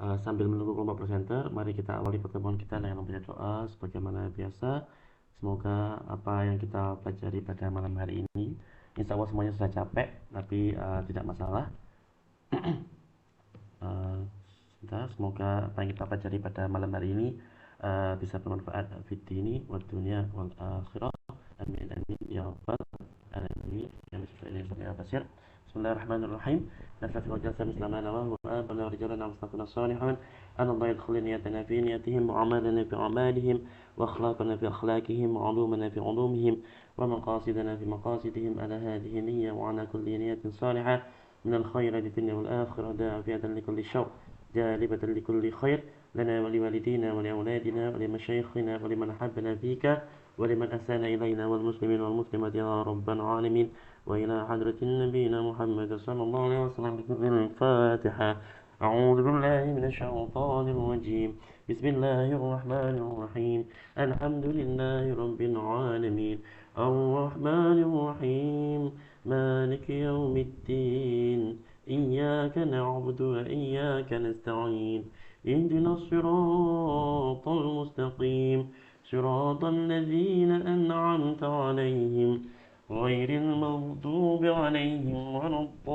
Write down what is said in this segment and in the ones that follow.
Sambil menunggu kelompok presenter, mari kita awali pertemuan kita dengan membaca doa sebagaimana biasa. Semoga apa yang kita pelajari pada malam hari ini, insya Allah semuanya sudah capek, tapi tidak masalah. Eh, Semoga apa yang kita pelajari pada malam hari ini bisa bermanfaat di ini, wa dunia, wal akhirah. Amin amin ya rabbal alamin. Ya Bismillahirrahmanirrahim. Ya Basir. Bismillahirrahmanirrahim. نرفع وجلسة مثل ما نواه وآبنا ورجالنا ومصطفنا الصالحون أن الله يدخل نيتنا في نيتهم وأعمالنا في أعمالهم وأخلاقنا في أخلاقهم وعلومنا في علومهم ومقاصدنا في مقاصدهم على هذه النية وعلى كل نية صالحة من الخير للدنيا والآخرة دافعة لكل شر جالبة لكل خير لنا ولوالدينا ولأولادنا ولمشايخنا ولمن أحبنا فيك ولمن أساء إلينا والمسلمين والمسلمات يا رب العالمين وإلى حضرة نبينا محمد صلى الله عليه وسلم بسم الفاتحة. أعوذ بالله من الشيطان الرجيم. بسم الله الرحمن الرحيم. الحمد لله رب العالمين الرحمن الرحيم مالك يوم الدين إياك نعبد وإياك نستعين اهدنا الصراط المستقيم صراط الذين أنعمت عليهم غير المغضوب عليهم ولا الضالين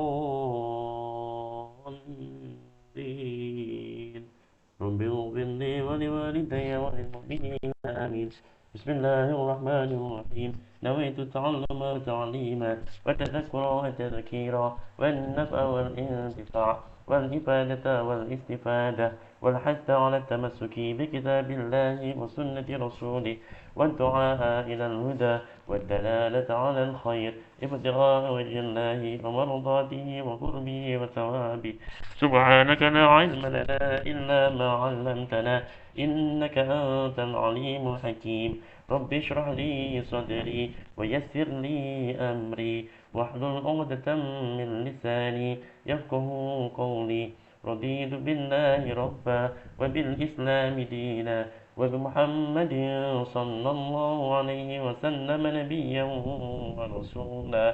رب اغفر لي ولوالدي وللمؤمنين آمين. بسم الله الرحمن الرحيم. نويت تعلم تعليما وتذكرا وتذكيرا والنفع والانتفاع والإفادة والاستفادة والحث على التمسك بكتاب الله وسنة رسوله والدعاء إلى الهدى والدلالة على الخير ابتغاء وجه الله ومرضاته وقربه وثوابه. سبحانك لا علم لنا إلا ما علمتنا إنك أنت العليم الحكيم. رب اشرح لي صدري ويسر لي أمري واحلل عقدة من لساني يفقه قولي. رضيت بالله ربا وبالإسلام دينا وبمحمد صلى الله عليه وسلم نبيا ورسولا.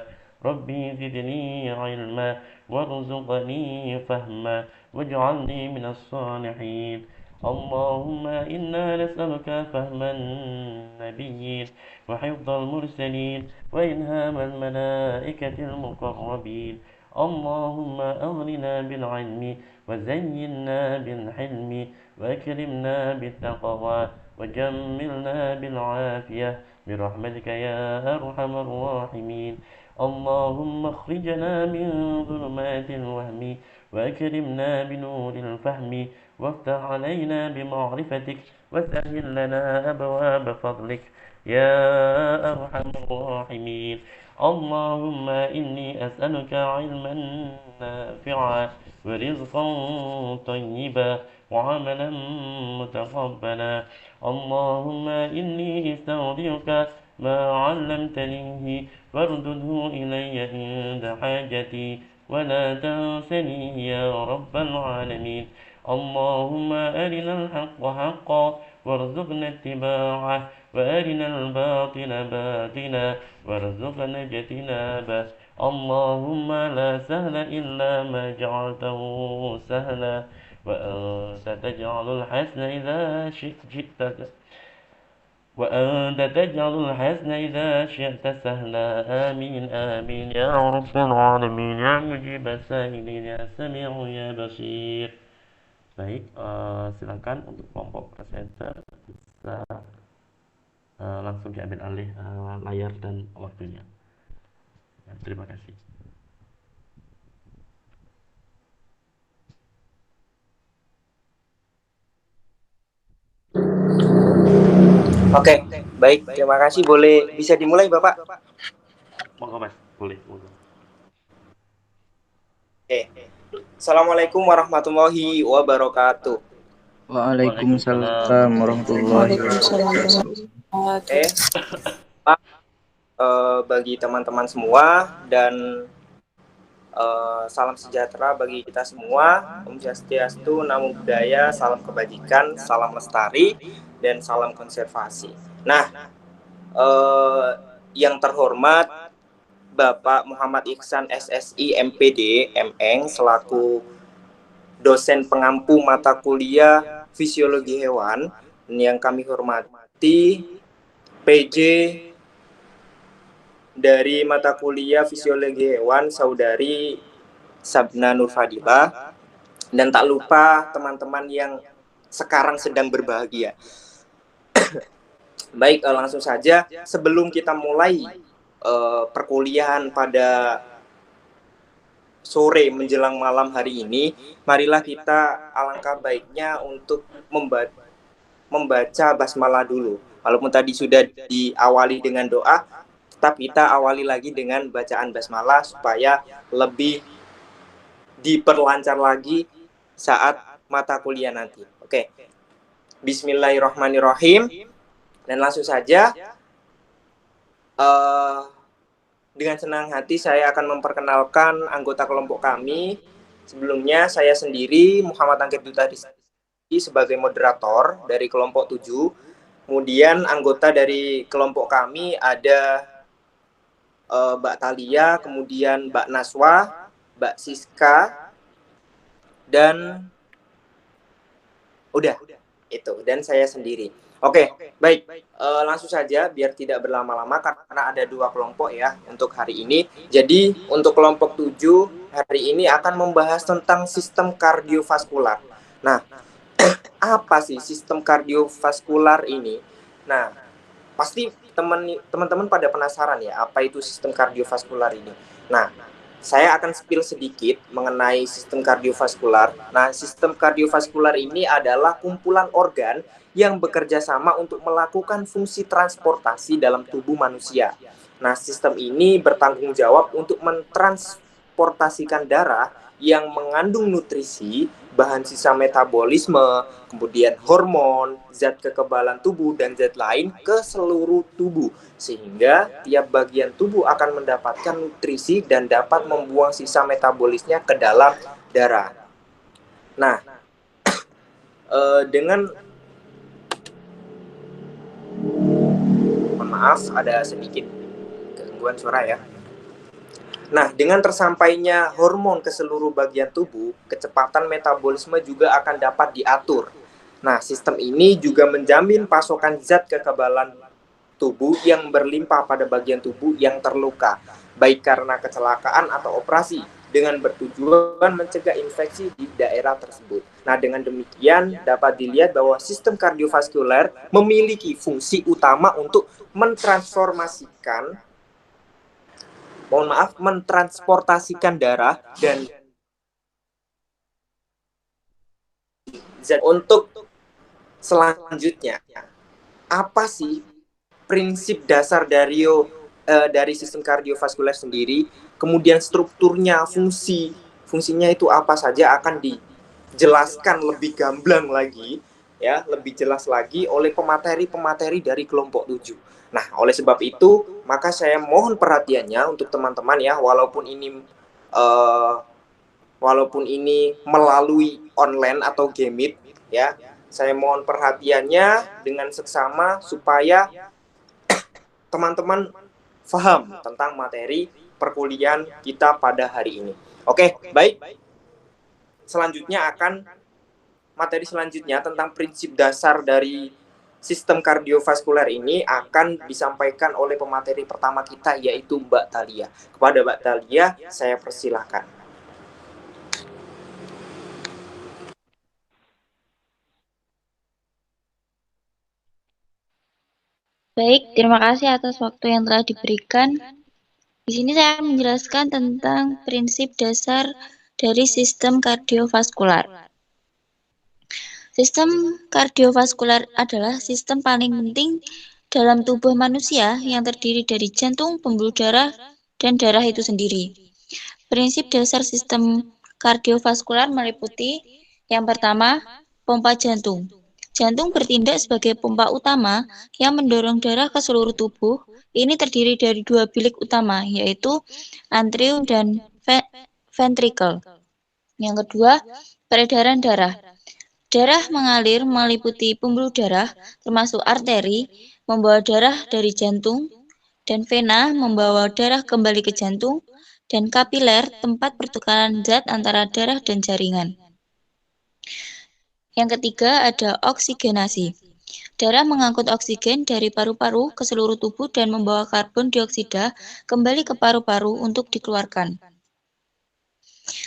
ربي زدني علما وارزقني فهما واجعلني من الصالحين. اللهم إنا نسألك فهم النبيين وحفظ المرسلين وإلهام الملائكة المقربين. اللهم أغننا بالعلم وزينا بالحلم وأكرمنا بالتقوى وجملنا بالعافية برحمتك يا أرحم الراحمين. اللهم اخرجنا من ظلمات الوهم وأكرمنا بنور الفهم وافتح علينا بمعرفتك وسهل لنا أبواب فضلك يا أرحم الراحمين. اللهم إني أسألك علما نافعا ورزقا طيبا وعملا متقبلا. اللهم إني استودعك ما علمتنيه واردده إلي عند حاجتي ولا تنسنيه يا رب العالمين. اللهم أرنا الحق حقا وارزقنا اتباعه وأرنا الباطل باطلا وارزقنا اجتنابه. اللهم لا سهل إلا ما جعلته سهلا وأنت تجعل الحسن إذا شئت وأنت تجعل الحسن إذا شئت سهلا. آمين آمين يا رب العالمين يا مجيب السائلين يا سميع يا بصير. Baik, silakan untuk kelompok presenter bisa langsung diambil alih layar dan waktunya. Ya, terima kasih. Oke, baik. Terima kasih. Boleh bisa dimulai, Bapak? Monggo Mas, boleh. Monggo. Oke. Assalamualaikum warahmatullahi wabarakatuh. Waalaikumsalam warahmatullahi wabarakatuh. Oke. Bagi teman-teman semua dan salam sejahtera bagi kita semua. Om Swastiastu, Namo Buddhaya, salam kebajikan, salam lestari, dan salam konservasi. Nah, yang terhormat Bapak Muhammad Iksan SSI MPD MN selaku dosen pengampu mata kuliah Fisiologi Hewan yang kami hormati PJ dari mata kuliah Fisiologi Hewan Saudari Sabna Nurfadilah, dan tak lupa teman-teman yang sekarang sedang berbahagia. Baik, langsung saja sebelum kita mulai perkuliahan pada sore menjelang malam hari ini, marilah kita alangkah baiknya untuk membaca basmalah dulu. Walaupun tadi sudah diawali dengan doa, tetap kita awali lagi dengan bacaan basmalah supaya lebih diperlancar lagi saat mata kuliah nanti. Oke. Bismillahirrahmanirrahim. Dan langsung saja dengan senang hati saya akan memperkenalkan anggota kelompok kami. Sebelumnya saya sendiri Muhammad Angkit Duta Rizky sebagai moderator dari kelompok 7. Kemudian anggota dari kelompok kami ada Mbak Talia, kemudian Mbak Naswa, Mbak Siska, dan udah itu, dan saya sendiri. Oke, baik. Langsung saja biar tidak berlama-lama karena ada 2 kelompok ya untuk hari ini. Jadi untuk kelompok 7 hari ini akan membahas tentang sistem kardiovaskular. Nah, apa sih sistem kardiovaskular ini? Nah, pasti teman-teman pada penasaran ya, apa itu sistem kardiovaskular ini. Nah, saya akan spill sedikit mengenai sistem kardiovaskular. Nah, sistem kardiovaskular ini adalah kumpulan organ yang bekerja sama untuk melakukan fungsi transportasi dalam tubuh manusia. Nah, sistem ini bertanggung jawab untuk mentransportasikan darah yang mengandung nutrisi, bahan sisa metabolisme, kemudian hormon, zat kekebalan tubuh, dan zat lain ke seluruh tubuh. Sehingga tiap bagian tubuh akan mendapatkan nutrisi dan dapat membuang sisa metabolisnya ke dalam darah. Nah, mohon maaf ada sedikit gangguan suara ya. Nah, dengan tersampainya hormon ke seluruh bagian tubuh, kecepatan metabolisme juga akan dapat diatur. Nah, sistem ini juga menjamin pasokan zat kekebalan tubuh yang berlimpah pada bagian tubuh yang terluka, baik karena kecelakaan atau operasi, dengan bertujuan mencegah infeksi di daerah tersebut. Nah, dengan demikian dapat dilihat bahwa sistem kardiovaskuler memiliki fungsi utama untuk mentransportasikan darah dan zat. Untuk selanjutnya, apa sih prinsip dasar dari sistem kardiovaskuler sendiri, kemudian strukturnya, fungsinya itu apa saja akan dijelaskan lebih gamblang lagi ya, lebih jelas lagi oleh pemateri dari kelompok 7. Nah, oleh sebab itu, maka saya mohon perhatiannya untuk teman-teman ya, walaupun ini melalui online atau Gameit ya, saya mohon perhatiannya dengan seksama supaya teman-teman paham tentang materi perkuliahan kita pada hari ini. Oke, baik. Materi selanjutnya tentang prinsip dasar dari sistem kardiovaskuler ini akan disampaikan oleh pemateri pertama kita, yaitu Mbak Talia. Kepada Mbak Talia, saya persilahkan. Baik, terima kasih atas waktu yang telah diberikan. Di sini saya akan menjelaskan tentang prinsip dasar dari sistem kardiovaskular. Sistem kardiovaskular adalah sistem paling penting dalam tubuh manusia yang terdiri dari jantung, pembuluh darah, dan darah itu sendiri. Prinsip dasar sistem kardiovaskular meliputi yang pertama, pompa jantung. Jantung bertindak sebagai pompa utama yang mendorong darah ke seluruh tubuh. Ini terdiri dari 2 bilik utama, yaitu atrium dan ventricle. Yang kedua, peredaran darah. Darah mengalir meliputi pembuluh darah, termasuk arteri, membawa darah dari jantung, dan vena membawa darah kembali ke jantung, dan kapiler tempat pertukaran zat antara darah dan jaringan. Yang ketiga ada oksigenasi. Darah mengangkut oksigen dari paru-paru ke seluruh tubuh dan membawa karbon dioksida kembali ke paru-paru untuk dikeluarkan.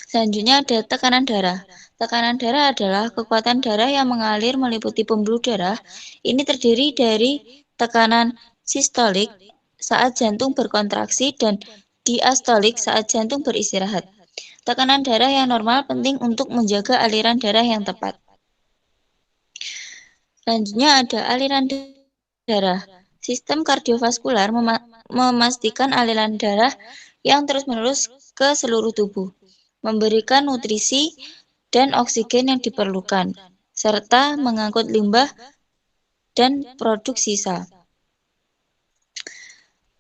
Selanjutnya ada tekanan darah. Tekanan darah adalah kekuatan darah yang mengalir meliputi pembuluh darah. Ini terdiri dari tekanan sistolik saat jantung berkontraksi dan diastolik saat jantung beristirahat. Tekanan darah yang normal penting untuk menjaga aliran darah yang tepat. Selanjutnya ada aliran darah. Sistem kardiovaskular memastikan aliran darah yang terus-menerus ke seluruh tubuh, memberikan nutrisi dan oksigen yang diperlukan, serta mengangkut limbah dan produk sisa.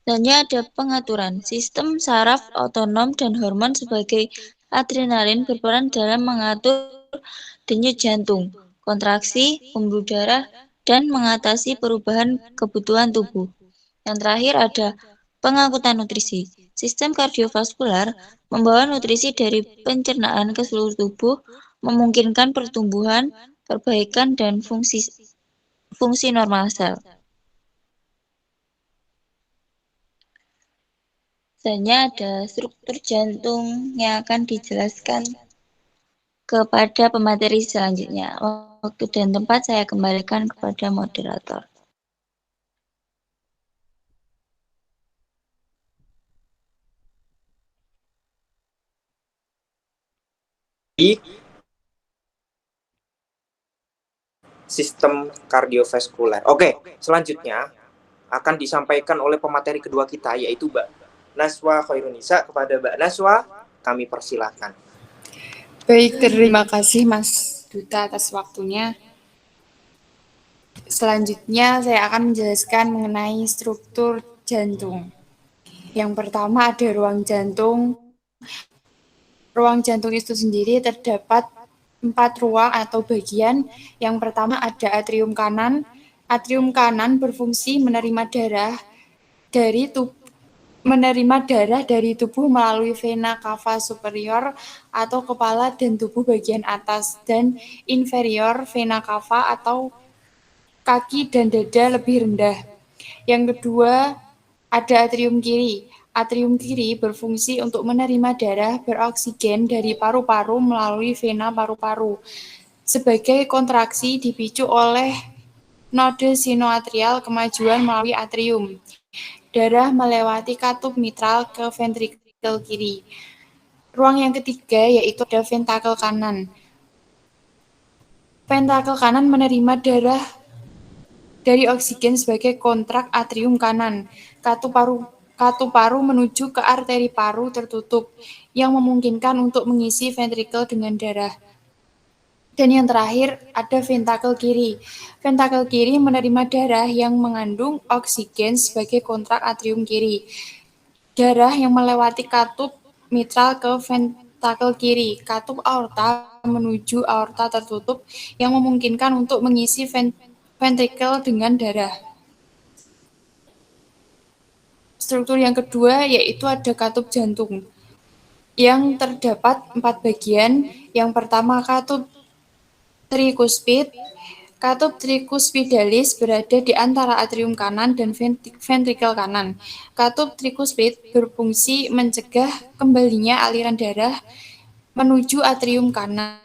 Selanjutnya ada pengaturan. Sistem saraf otonom dan hormon sebagai adrenalin berperan dalam mengatur denyut jantung, kontraksi, pembuluh darah, dan mengatasi perubahan kebutuhan tubuh. Yang terakhir ada pengangkutan nutrisi. Sistem kardiovaskular membawa nutrisi dari pencernaan ke seluruh tubuh, memungkinkan pertumbuhan, perbaikan, dan fungsi normal sel. Selanjutnya ada struktur jantung yang akan dijelaskan kepada pemateri selanjutnya. Waktu dan tempat saya kembalikan kepada moderator. Sistem kardiovaskuler. Oke, selanjutnya akan disampaikan oleh pemateri kedua kita, yaitu Mbak Naswa Khairunisa. Kepada Mbak Naswa, kami persilahkan. Baik, terima kasih Mas Duta atas waktunya. Selanjutnya saya akan menjelaskan mengenai struktur jantung. Yang pertama ada ruang jantung. Ruang jantung itu sendiri terdapat 4 ruang atau bagian. Yang pertama ada atrium kanan. Atrium kanan berfungsi menerima darah dari tubuh melalui vena cava superior atau kepala dan tubuh bagian atas, dan inferior vena cava atau kaki dan dada lebih rendah. Yang kedua ada atrium kiri. Atrium kiri berfungsi untuk menerima darah beroksigen dari paru-paru melalui vena paru-paru. Sebagai kontraksi dipicu oleh node sinoatrial kemajuan melalui atrium. Darah melewati katup mitral ke ventrikel kiri. Ruang yang ketiga yaitu ada ventakel kanan. Ventakel kanan menerima darah dari oksigen sebagai kontrak atrium kanan. Katup paru menuju ke arteri paru tertutup yang memungkinkan untuk mengisi ventrikel dengan darah. Dan yang terakhir ada ventakel kiri. Ventakel kiri menerima darah yang mengandung oksigen sebagai kontrak atrium kiri. Darah yang melewati katup mitral ke ventakel kiri. Katup aorta menuju aorta tertutup yang memungkinkan untuk mengisi ventrikel dengan darah. Struktur yang kedua yaitu ada katup jantung yang terdapat 4 bagian. Yang pertama katup trikuspid. Katup trikuspidalis berada di antara atrium kanan dan ventrikel kanan. Katup trikuspid berfungsi mencegah kembalinya aliran darah menuju atrium kanan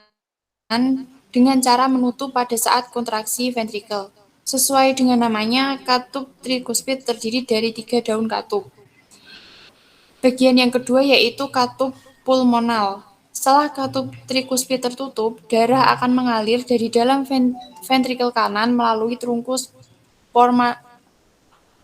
dengan cara menutup pada saat kontraksi ventrikel. Sesuai dengan namanya, katup trikuspid terdiri dari 3 daun katup. Bagian yang kedua yaitu katup pulmonal. Setelah katup trikuspid tertutup, darah akan mengalir dari dalam ventrikel kanan melalui trunkus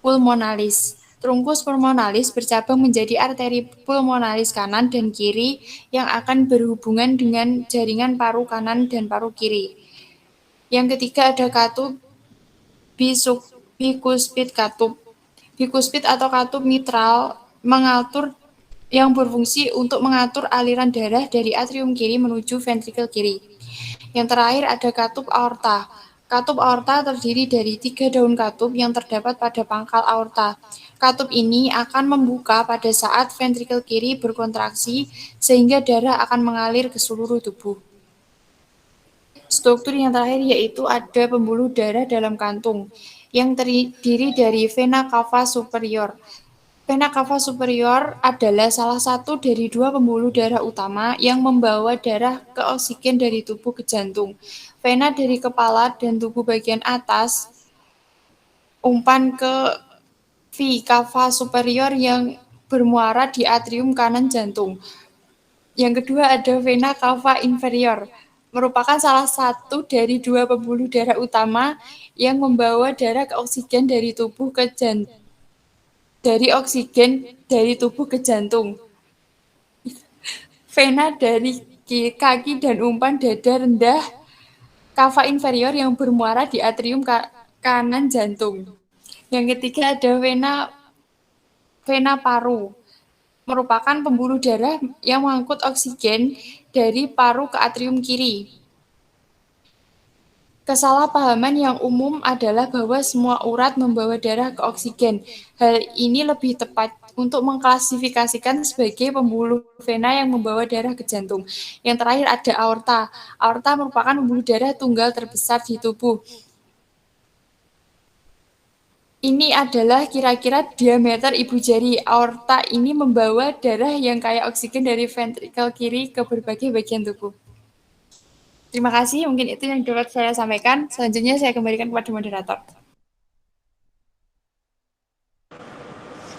pulmonalis. Trunkus pulmonalis bercabang menjadi arteri pulmonalis kanan dan kiri yang akan berhubungan dengan jaringan paru kanan dan paru kiri. Yang ketiga ada katup bikuspid. Katup bikuspid atau katup mitral yang berfungsi untuk mengatur aliran darah dari atrium kiri menuju ventrikel kiri. Yang terakhir ada katup aorta. Katup aorta terdiri dari 3 daun katup yang terdapat pada pangkal aorta. Katup ini akan membuka pada saat ventrikel kiri berkontraksi sehingga darah akan mengalir ke seluruh tubuh. struktur yang terakhir yaitu ada pembuluh darah dalam kantung yang terdiri dari vena cava superior. Vena cava superior adalah salah satu dari dua pembuluh darah utama yang membawa darah ke oksigen dari tubuh ke jantung. Vena dari kepala dan tubuh bagian atas umpan ke cava superior yang bermuara di atrium kanan jantung. Yang kedua ada vena cava inferior, merupakan salah satu dari dua pembuluh darah utama yang membawa darah ke oksigen dari tubuh ke jantung. Vena dari kaki dan umpan dada rendah cava inferior yang bermuara di atrium kanan jantung. Yang ketiga ada vena paru, merupakan pembuluh darah yang mengangkut oksigen dari paru ke atrium kiri. Kesalahpahaman yang umum adalah bahwa semua urat membawa darah ke oksigen. Hal ini lebih tepat untuk mengklasifikasikan sebagai pembuluh vena yang membawa darah ke jantung. Yang terakhir ada aorta. Aorta merupakan pembuluh darah tunggal terbesar di tubuh. Ini adalah kira-kira diameter ibu jari. Aorta ini membawa darah yang kaya oksigen dari ventrikel kiri ke berbagai bagian tubuh. Terima kasih, mungkin itu yang dapat saya sampaikan. Selanjutnya saya kembalikan kepada moderator.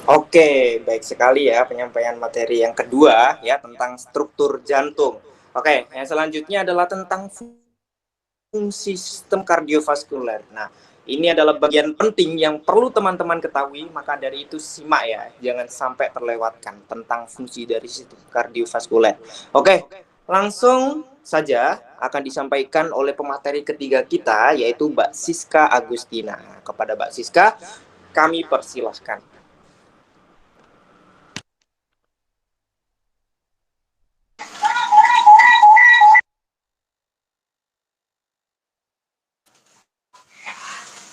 Oke, baik sekali ya penyampaian materi yang kedua ya tentang struktur jantung. Oke, yang selanjutnya adalah tentang fungsi sistem kardiovaskuler. Nah, ini adalah bagian penting yang perlu teman-teman ketahui, maka dari itu simak ya, jangan sampai terlewatkan tentang fungsi dari sistem kardiovaskuler. Oke, langsung saja akan disampaikan oleh pemateri ketiga kita, yaitu Mbak Siska Agustina. Kepada Mbak Siska, kami persilahkan.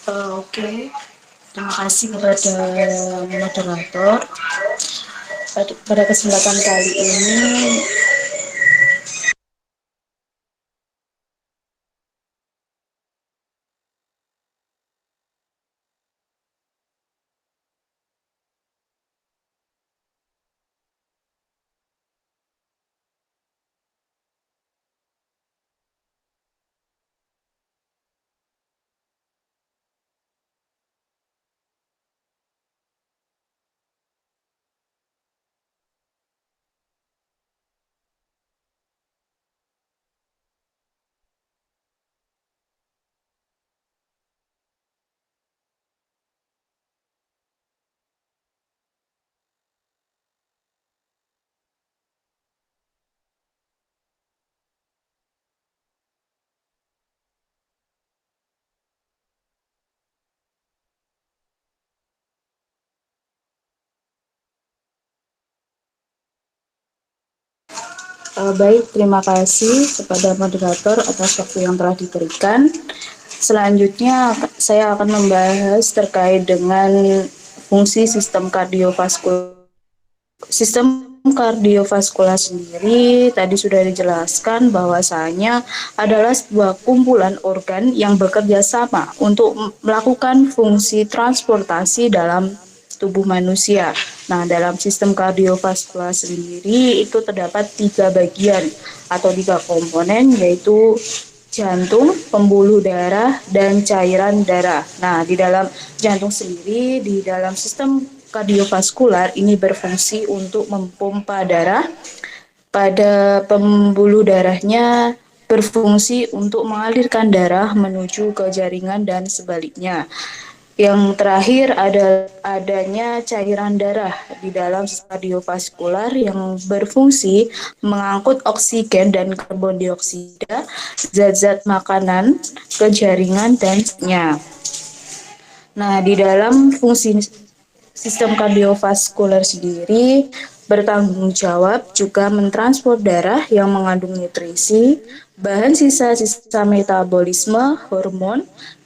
Oke, terima kasih kepada moderator. Pada kesempatan kali ini baik, terima kasih kepada moderator atas waktu yang telah diberikan. Selanjutnya saya akan membahas terkait dengan fungsi sistem kardiovaskular. Sistem kardiovaskular sendiri tadi sudah dijelaskan bahwasanya adalah sebuah kumpulan organ yang bekerja sama untuk melakukan fungsi transportasi dalam tubuh manusia. Nah, dalam sistem kardiovaskular sendiri itu terdapat 3 bagian atau 3 komponen, yaitu jantung, pembuluh darah, dan cairan darah. Nah, di dalam jantung sendiri, di dalam sistem kardiovaskular ini berfungsi untuk memompa darah. Pada pembuluh darahnya berfungsi untuk mengalirkan darah menuju ke jaringan dan sebaliknya. Yang terakhir adanya cairan darah di dalam kardiovaskular yang berfungsi mengangkut oksigen dan karbon dioksida, zat-zat makanan ke jaringan dan sebagainya. Nah, di dalam fungsi sistem kardiovaskular sendiri bertanggung jawab juga mentransport darah yang mengandung nutrisi, bahan sisa-sisa metabolisme, hormon,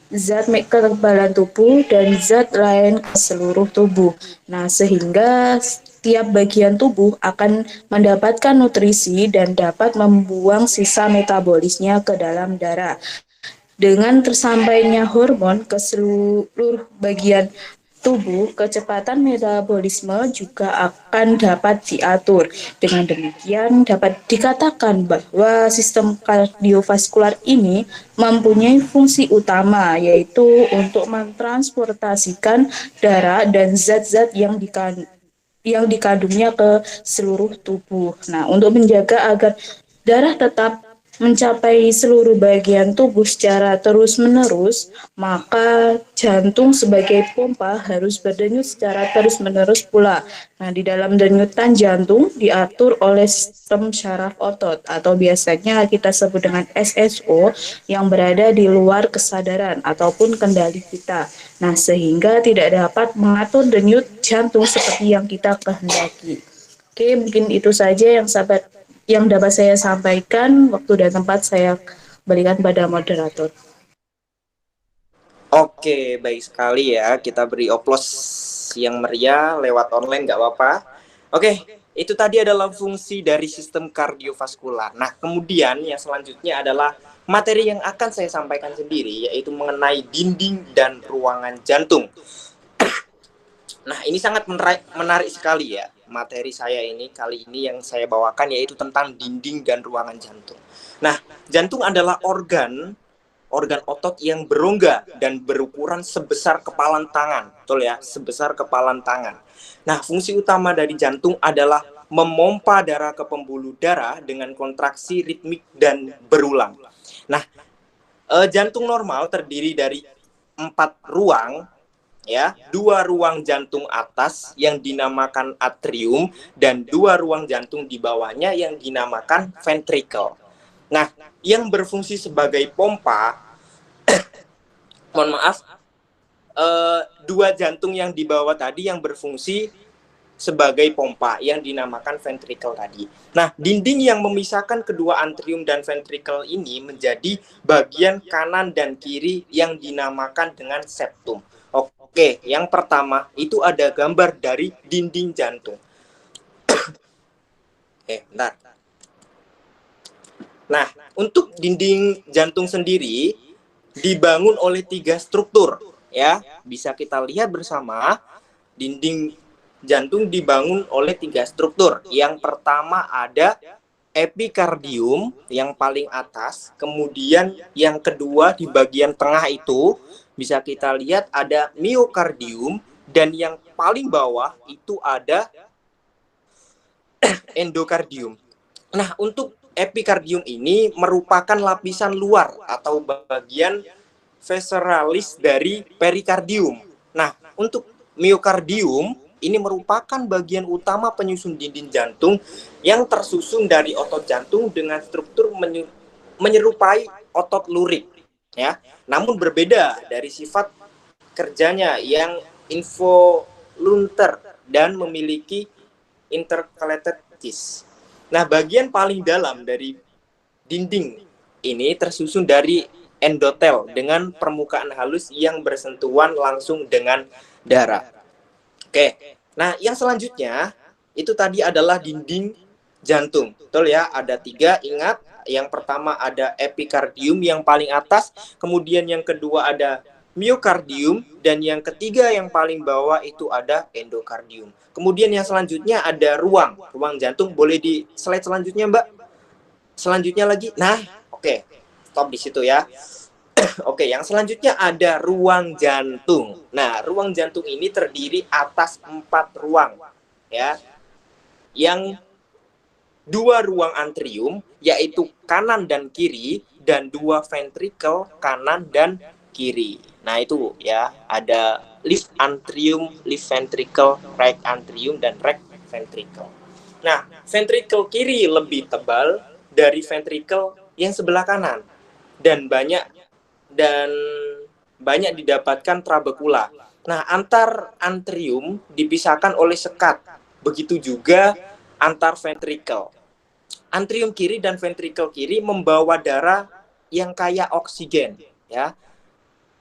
zat kekebalan tubuh, dan zat lain ke seluruh tubuh. Nah, sehingga setiap bagian tubuh akan mendapatkan nutrisi dan dapat membuang sisa metabolisnya ke dalam darah. Dengan tersampainya hormon ke seluruh bagian tubuh, kecepatan metabolisme juga akan dapat diatur. Dengan demikian, dapat dikatakan bahwa sistem kardiovaskular ini mempunyai fungsi utama, yaitu untuk mentransportasikan darah dan zat-zat yang dikandungnya ke seluruh tubuh. Nah, untuk menjaga agar darah tetap mencapai seluruh bagian tubuh secara terus-menerus, maka jantung sebagai pompa harus berdenyut secara terus-menerus pula. Nah, di dalam denyutan jantung diatur oleh sistem syaraf otot atau biasanya kita sebut dengan SSO yang berada di luar kesadaran ataupun kendali kita. Nah, sehingga tidak dapat mengatur denyut jantung seperti yang kita kehendaki. Oke, mungkin itu saja yang dapat saya sampaikan. Waktu dan tempat saya berikan pada moderator. Oke, baik sekali ya. Kita beri oplos yang meriah lewat online, nggak apa-apa. Oke, itu tadi adalah fungsi dari sistem kardiovaskular. Nah, kemudian yang selanjutnya adalah materi yang akan saya sampaikan sendiri, yaitu mengenai dinding dan ruangan jantung. Nah, ini sangat menarik sekali ya. Materi saya ini kali ini yang saya bawakan yaitu tentang dinding dan ruangan jantung. Nah, jantung adalah organ otot yang berongga dan berukuran sebesar kepalan tangan. Betul ya, sebesar kepalan tangan. Nah, fungsi utama dari jantung adalah memompa darah ke pembuluh darah dengan kontraksi ritmik dan berulang. Nah, jantung normal terdiri dari 4 ruang, ya, 2 ruang jantung atas yang dinamakan atrium dan 2 ruang jantung di bawahnya yang dinamakan ventricle. Nah, yang berfungsi sebagai pompa, mohon maaf, 2 jantung yang di bawah tadi yang berfungsi sebagai pompa yang dinamakan ventricle tadi. Nah, dinding yang memisahkan kedua atrium dan ventricle ini menjadi bagian kanan dan kiri yang dinamakan dengan septum. Oke, yang pertama itu ada gambar dari dinding jantung. Bentar. Nah, untuk dinding jantung sendiri dibangun oleh 3 struktur, ya. Bisa kita lihat bersama, dinding jantung dibangun oleh 3 struktur. Yang pertama ada epikardium yang paling atas, kemudian yang kedua di bagian tengah itu bisa kita lihat ada miokardium, dan yang paling bawah itu ada endokardium. Nah, untuk epikardium ini merupakan lapisan luar atau bagian visceralis dari perikardium. Nah, untuk miokardium ini merupakan bagian utama penyusun dinding jantung yang tersusun dari otot jantung dengan struktur menyerupai otot lurik, ya. Namun berbeda dari sifat kerjanya yang involuntar dan memiliki intercalated disc. Nah, bagian paling dalam dari dinding ini tersusun dari endotel dengan permukaan halus yang bersentuhan langsung dengan darah. Oke, nah yang selanjutnya itu tadi adalah dinding jantung. Betul ya, ada 3, ingat. Yang pertama ada epikardium yang paling atas, kemudian yang kedua ada miokardium, dan yang ketiga yang paling bawah itu ada endokardium. Kemudian yang selanjutnya ada ruang jantung. Boleh di slide selanjutnya, Mbak? Selanjutnya lagi. Nah, oke. Stop di situ ya. Oke, yang selanjutnya ada ruang jantung. Nah, ruang jantung ini terdiri atas 4 ruang, ya. Yang 2 ruang atrium, yaitu kanan dan kiri, dan 2 ventricle kanan dan kiri. Nah, itu ya, ada left atrium, left ventricle, right atrium, dan right ventricle. Nah, ventricle kiri lebih tebal dari ventricle yang sebelah kanan, dan banyak didapatkan trabekula. Nah, antar atrium dipisahkan oleh sekat. Begitu juga antar ventricle. Atrium kiri dan ventricle kiri membawa darah yang kaya oksigen, ya.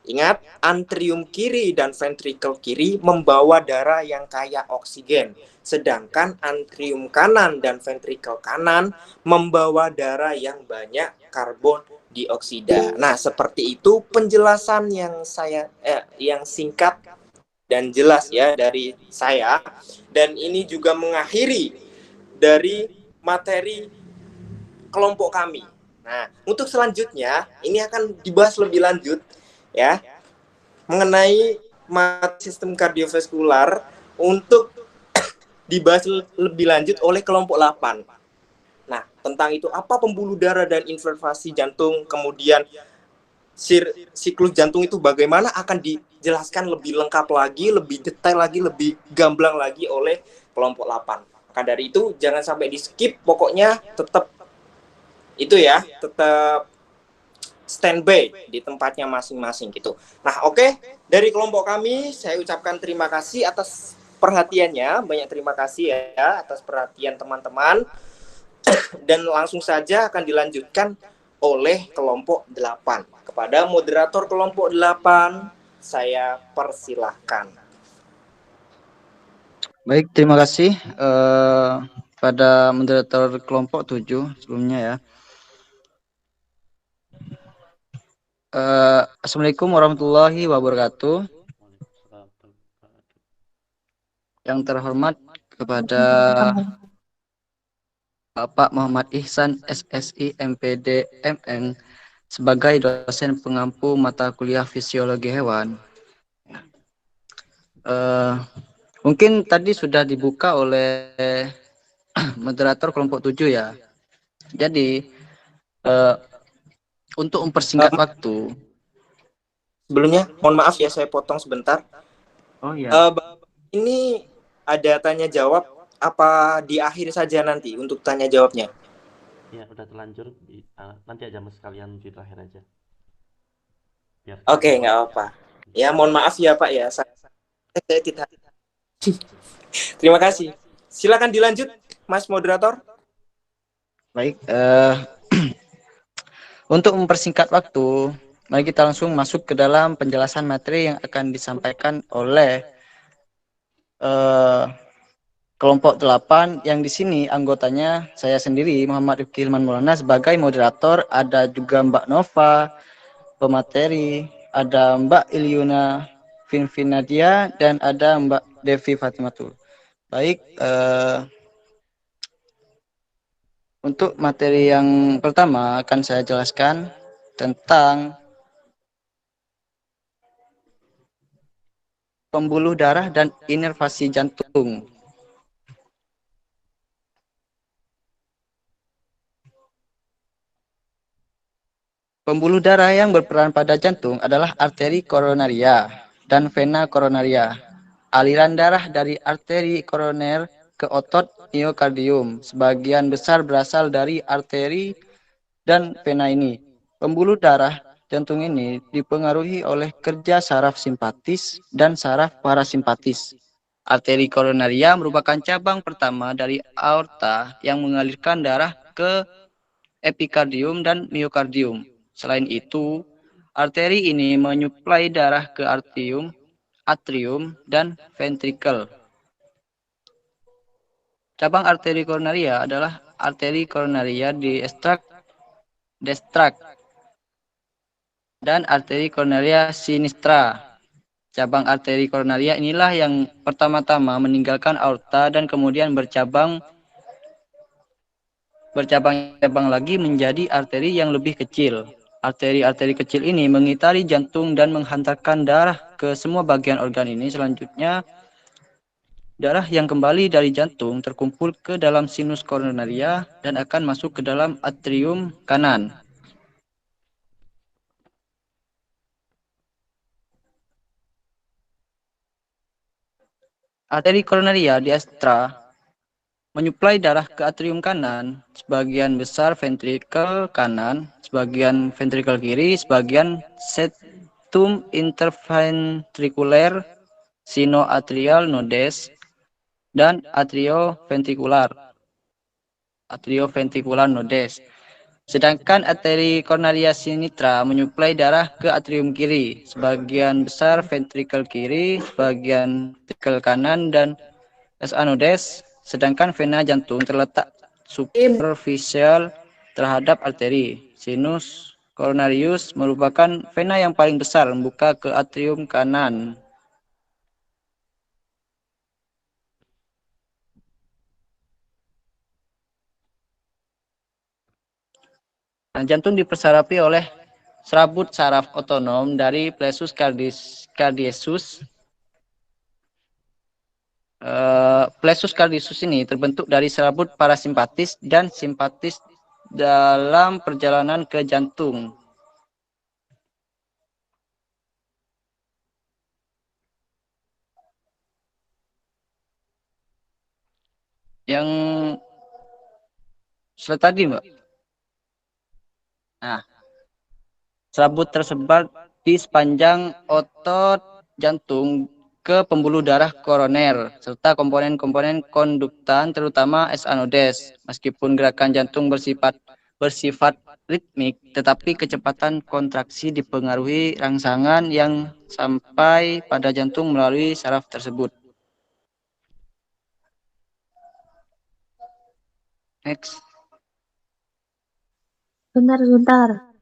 Ingat, antrium kiri dan ventrikel kiri membawa darah yang kaya oksigen, sedangkan antrium kanan dan ventrikel kanan membawa darah yang banyak karbon dioksida. Nah, seperti itu penjelasan yang singkat dan jelas ya dari saya, dan ini juga mengakhiri dari materi kelompok kami. Nah, untuk selanjutnya ini akan dibahas lebih lanjut ya mengenai sistem kardiovaskular untuk dibahas lebih lanjut oleh kelompok 8. Nah, tentang itu apa pembuluh darah dan innervasi jantung, kemudian siklus jantung itu bagaimana akan dijelaskan lebih lengkap lagi, lebih detail lagi, lebih gamblang lagi oleh kelompok 8. Maka dari itu jangan sampai di skip, pokoknya tetap itu ya, tetap standby di tempatnya masing-masing gitu. Nah, oke. Dari kelompok kami saya ucapkan terima kasih atas perhatiannya. Banyak terima kasih ya atas perhatian teman-teman. Dan langsung saja akan dilanjutkan oleh kelompok 8. Kepada moderator kelompok 8 saya persilahkan. Baik, terima kasih pada moderator kelompok 7 sebelumnya ya. Assalamualaikum warahmatullahi wabarakatuh. Yang terhormat kepada Bapak Muhammad Ihsan SSI MPD MN sebagai dosen pengampu mata kuliah fisiologi hewan. Mungkin tadi sudah dibuka oleh moderator kelompok 7 ya. Jadi untuk mempersingkat waktu. Sebelumnya, mohon maaf ya saya potong sebentar. Oh iya. Ini ada tanya jawab apa di akhir saja nanti untuk tanya jawabnya? Ya, udah terlanjur. Nanti aja mas sekalian di terakhir aja. Oke, nggak apa. Ya, mohon maaf ya Pak ya. Saya tidak. Terima kasih. Silakan dilanjut, Mas Moderator. Baik. Untuk mempersingkat waktu, mari kita langsung masuk ke dalam penjelasan materi yang akan disampaikan oleh kelompok 8 yang di sini anggotanya saya sendiri Muhammad Rifki Hilman Maulana sebagai moderator, ada juga Mbak Nova pemateri, ada Mbak Ilyuna Finfinadia dan ada Mbak Devi Fatimatul. Baik, untuk materi yang pertama akan saya jelaskan tentang pembuluh darah dan inervasi jantung. Pembuluh darah yang berperan pada jantung adalah arteri koronaria dan vena koronaria. Aliran darah dari arteri koroner ke otot miokardium sebagian besar berasal dari arteri dan vena ini. Pembuluh darah jantung ini dipengaruhi oleh kerja saraf simpatis dan saraf parasimpatis. Arteri koronaria merupakan cabang pertama dari aorta yang mengalirkan darah ke epikardium dan miokardium. Selain itu, arteri ini menyuplai darah ke atrium, dan ventrikel. Cabang arteri koronaria adalah arteri koronaria destrak dan arteri koronaria sinistra. Cabang arteri koronaria inilah yang pertama-tama meninggalkan aorta dan kemudian bercabang lagi menjadi arteri yang lebih kecil. Arteri-arteri kecil ini mengitari jantung dan menghantarkan darah ke semua bagian organ ini. Selanjutnya, darah yang kembali dari jantung terkumpul ke dalam sinus koronaria dan akan masuk ke dalam atrium kanan. Arteri koronaria diestra menyuplai darah ke atrium kanan, sebagian besar ventrikel kanan, sebagian ventrikel kiri, sebagian septum interventrikuler, sinoatrial nodes, dan atrioventrikular nodes. Sedangkan arteri coronaria sinitra menyuplai darah ke atrium kiri, sebagian besar ventrikel kiri, sebagian ventrikel kanan, dan anodes, sedangkan vena jantung terletak superficial terhadap arteri. Sinus coronarius merupakan vena yang paling besar membuka ke atrium kanan. Nah, jantung dipersarafi oleh serabut saraf otonom dari plexus cardiosus. Plexus cardiosus ini terbentuk dari serabut parasimpatis dan simpatis dalam perjalanan ke jantung. Yang slide tadi, Mbak. Nah, serabut tersebar di sepanjang otot jantung ke pembuluh darah koroner serta komponen-komponen konduktan terutama S anodes. Meskipun gerakan jantung bersifat ritmik, tetapi kecepatan kontraksi dipengaruhi rangsangan yang sampai pada jantung melalui saraf tersebut. Next. Bentar.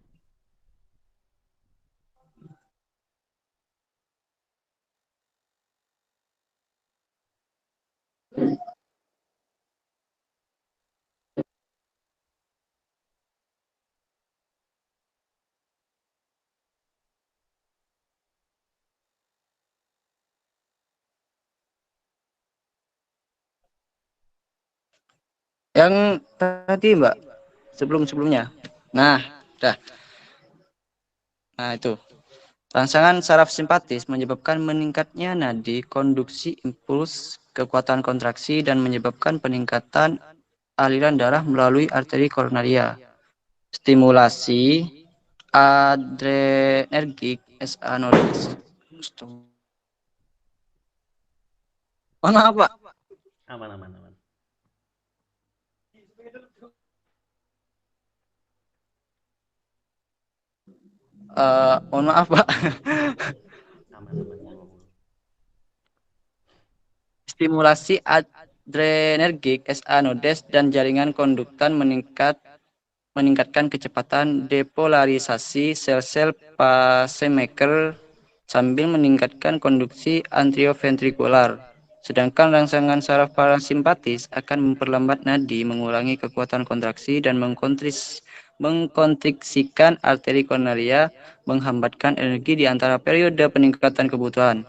Yang tadi, Mbak, sebelumnya. Nah, dah. Nah, itu. Rangsangan saraf simpatis menyebabkan meningkatnya nadi konduksi impuls kekuatan kontraksi dan menyebabkan peningkatan aliran darah melalui arteri koronaria. Stimulasi adrenergik S anodes. Mana apa? Aman. Mohon maaf, Pak. Aman. Stimulasi adrenergik S anodes dan jaringan konduktan meningkatkan kecepatan depolarisasi sel-sel pacemaker sambil meningkatkan konduksi atrioventrikular. Sedangkan rangsangan saraf parasimpatis akan memperlambat nadi, mengurangi kekuatan kontraksi, dan mengkontriksikan arteri koronaria, menghambatkan energi di antara periode peningkatan kebutuhan.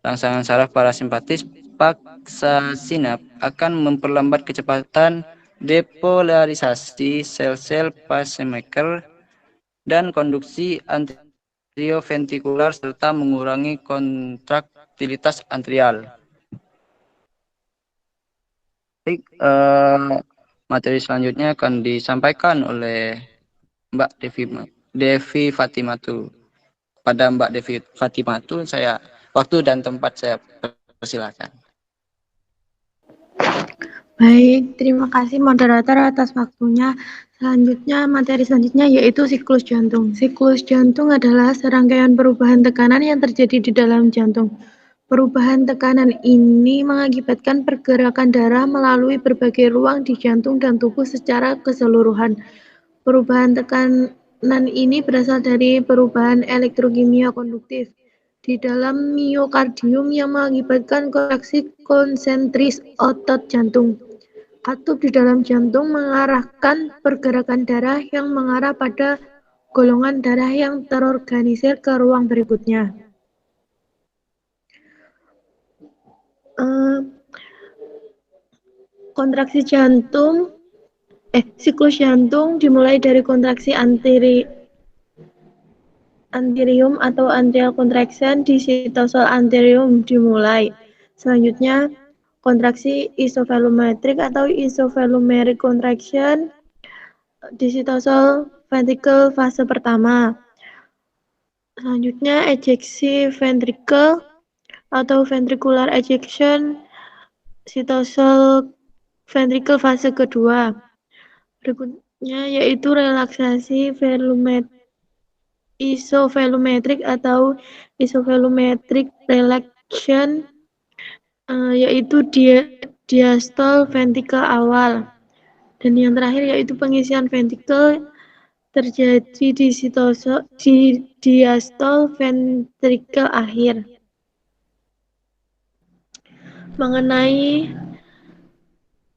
Rangsangan saraf parasimpatis paksa sinap akan memperlambat kecepatan depolarisasi sel-sel pacemaker dan konduksi atrioventrikular serta mengurangi kontraktilitas atrial. Baik, materi selanjutnya akan disampaikan oleh Mbak Devi Fatimatu. Pada Mbak Devi Fatimatu, saya waktu dan tempat saya persilakan. Baik, terima kasih moderator atas waktunya. Materi selanjutnya yaitu siklus jantung. Siklus jantung adalah serangkaian perubahan tekanan yang terjadi di dalam jantung. Perubahan tekanan ini mengakibatkan pergerakan darah melalui berbagai ruang di jantung dan tubuh secara keseluruhan. Perubahan tekanan ini berasal dari perubahan elektrokimia konduktif di dalam miokardium yang mengakibatkan kontraksi konsentris otot jantung. Katup di dalam jantung mengarahkan pergerakan darah yang mengarah pada golongan darah yang terorganisir ke ruang berikutnya. Siklus jantung dimulai dari kontraksi anterium atau atrial contraction di sitosol anterium dimulai. Selanjutnya, kontraksi isovolumetrik atau isovolumeric contraction di sitosol ventricle fase pertama. Selanjutnya, ejeksi ventricle atau ventricular ejection sitosol ventricle fase kedua. yaitu relaksasi isovolumetric atau isovolumetric relaxation, yaitu diastole ventricle awal. Dan yang terakhir yaitu pengisian ventricle terjadi di diastole ventricle akhir. Mengenai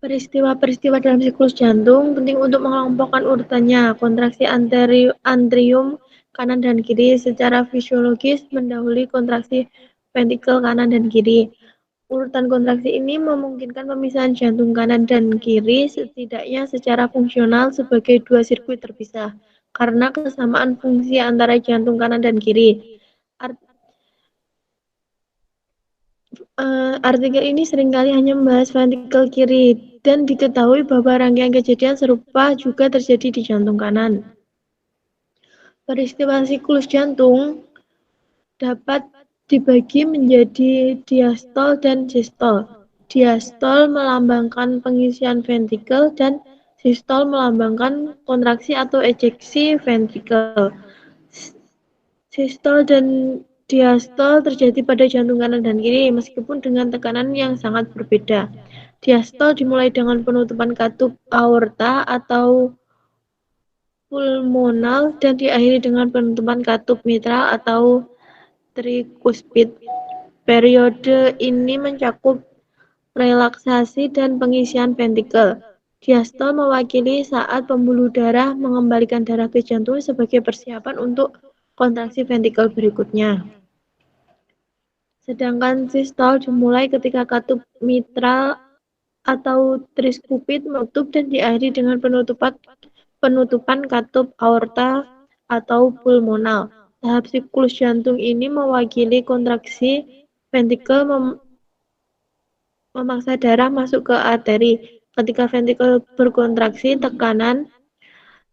peristiwa-peristiwa dalam siklus jantung, penting untuk mengelompokkan urutannya. Kontraksi antrium kanan dan kiri secara fisiologis mendahului kontraksi ventrikel kanan dan kiri. Urutan kontraksi ini memungkinkan pemisahan jantung kanan dan kiri setidaknya secara fungsional sebagai dua sirkuit terpisah karena kesamaan fungsi antara jantung kanan dan kiri. Artikel ini seringkali hanya membahas ventrikel kiri dan diketahui bahwa rangkaian kejadian serupa juga terjadi di jantung kanan. Peristiwa siklus jantung dapat dibagi menjadi diastol dan sistol. Diastol melambangkan pengisian ventrikel dan sistol melambangkan kontraksi atau ejeksi ventrikel. Sistol dan diastol terjadi pada jantung kanan dan kiri meskipun dengan tekanan yang sangat berbeda. Diastol dimulai dengan penutupan katup aorta atau pulmonal dan diakhiri dengan penutupan katup mitral atau trikuspid. Periode ini mencakup relaksasi dan pengisian ventrikel. Diastol mewakili saat pembuluh darah mengembalikan darah ke jantung sebagai persiapan untuk kontraksi ventrikel berikutnya. Sedangkan sistol dimulai ketika katup mitral atau triskupit menutup dan diakhiri dengan penutupan katup aorta atau pulmonal. Tahap siklus jantung ini mewakili kontraksi ventrikel memaksa darah masuk ke arteri. Ketika ventrikel berkontraksi, tekanan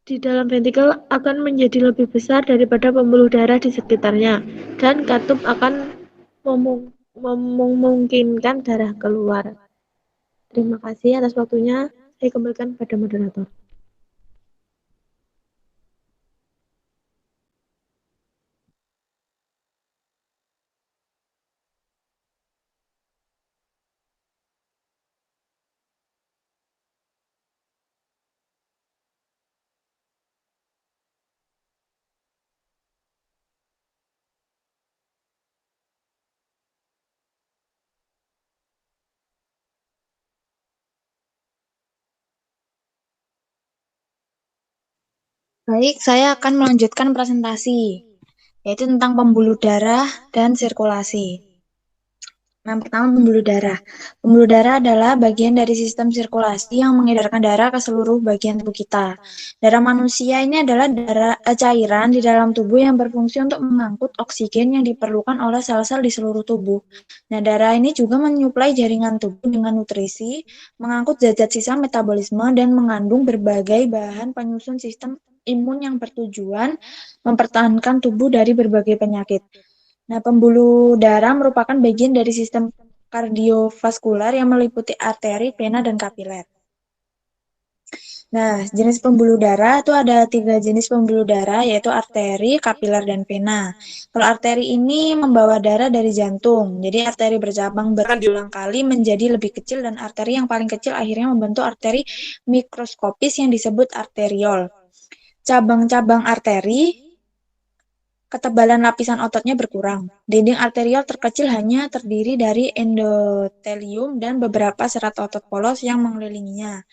di dalam ventrikel akan menjadi lebih besar daripada pembuluh darah di sekitarnya, dan katup akan memungkinkan darah keluar. Terima kasih atas waktunya. Saya kembalikan pada moderator. Baik, saya akan melanjutkan presentasi, yaitu tentang pembuluh darah dan sirkulasi. Yang pertama, pembuluh darah. Pembuluh darah adalah bagian dari sistem sirkulasi yang mengedarkan darah ke seluruh bagian tubuh kita. Darah manusia ini adalah cairan di dalam tubuh yang berfungsi untuk mengangkut oksigen yang diperlukan oleh sel-sel di seluruh tubuh. Nah, darah ini juga menyuplai jaringan tubuh dengan nutrisi, mengangkut zat-zat sisa metabolisme, dan mengandung berbagai bahan penyusun sistem imun yang bertujuan mempertahankan tubuh dari berbagai penyakit. Nah, pembuluh darah merupakan bagian dari sistem kardiovaskular yang meliputi arteri, vena, dan kapiler. Nah, jenis pembuluh darah itu ada 3 jenis pembuluh darah, yaitu arteri, kapiler, dan vena. Kalau arteri ini membawa darah dari jantung, jadi arteri bercabang berulang kali menjadi lebih kecil, dan arteri yang paling kecil akhirnya membentuk arteri mikroskopis yang disebut arteriol. Cabang-cabang arteri, ketebalan lapisan ototnya berkurang. Dinding arteriol terkecil hanya terdiri dari endotelium dan beberapa serat otot polos yang mengelilinginya.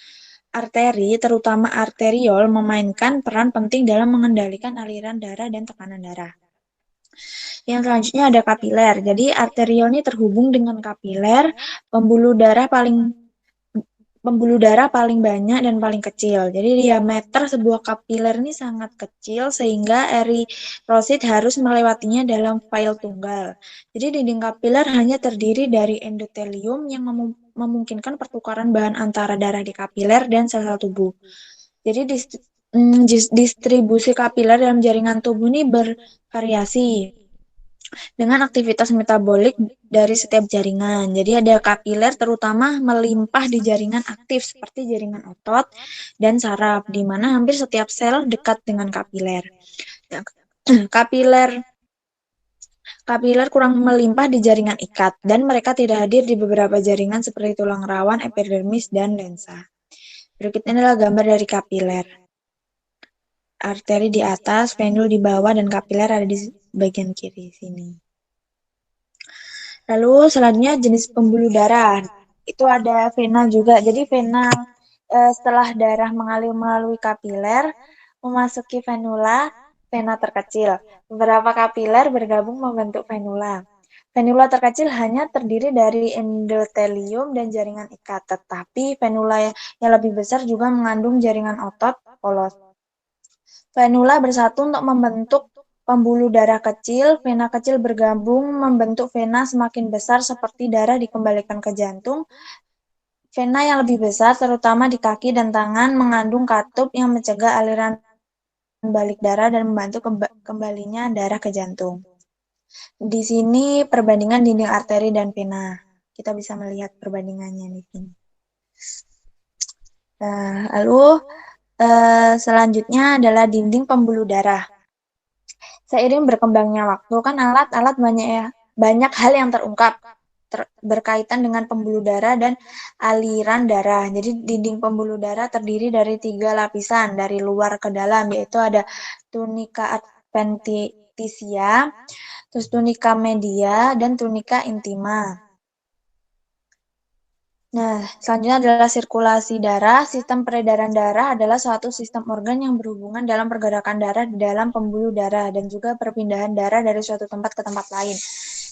Arteri, terutama arteriol, memainkan peran penting dalam mengendalikan aliran darah dan tekanan darah. Yang selanjutnya ada kapiler. Jadi arteriol ini terhubung dengan kapiler, pembuluh darah paling banyak dan paling kecil. Jadi diameter sebuah kapiler ini sangat kecil sehingga eritrosit harus melewatinya dalam file tunggal. Jadi dinding kapiler hanya terdiri dari endotelium yang memungkinkan pertukaran bahan antara darah di kapiler dan sel-sel tubuh. Jadi distribusi kapiler dalam jaringan tubuh ini bervariasi. dengan aktivitas metabolik dari setiap jaringan. Jadi ada kapiler terutama melimpah di jaringan aktif seperti jaringan otot dan saraf, di mana hampir setiap sel dekat dengan kapiler. Kapiler Kapiler kurang melimpah di jaringan ikat, dan mereka tidak hadir di beberapa jaringan seperti tulang rawan, epidermis, dan lensa. Berikutnya adalah gambar dari kapiler. Arteri di atas, venul di bawah, dan kapiler ada di bagian kiri sini. Lalu selanjutnya jenis pembuluh darah. Itu ada vena juga. Jadi vena setelah darah mengalir melalui kapiler, memasuki venula, vena terkecil. Beberapa kapiler bergabung membentuk venula. Venula terkecil hanya terdiri dari endotelium dan jaringan ikat, tetapi venula yang lebih besar juga mengandung jaringan otot polos. Venula bersatu untuk membentuk pembuluh darah kecil. Vena kecil bergabung membentuk vena semakin besar seperti darah dikembalikan ke jantung. Vena yang lebih besar, terutama di kaki dan tangan, mengandung katup yang mencegah aliran balik darah dan membantu kembalinya darah ke jantung. Di sini perbandingan dinding arteri dan vena. Kita bisa melihat perbandingannya di sini. Nah, lalu selanjutnya adalah dinding pembuluh darah. Seiring berkembangnya waktu, kan alat-alat banyak hal yang terungkap berkaitan dengan pembuluh darah dan aliran darah. Jadi dinding pembuluh darah terdiri dari 3 lapisan dari luar ke dalam, yaitu ada tunica adventitia, terus tunica media, dan tunica intima. Nah, selanjutnya adalah sirkulasi darah. Sistem peredaran darah adalah suatu sistem organ yang berhubungan dalam pergerakan darah di dalam pembuluh darah dan juga perpindahan darah dari suatu tempat ke tempat lain.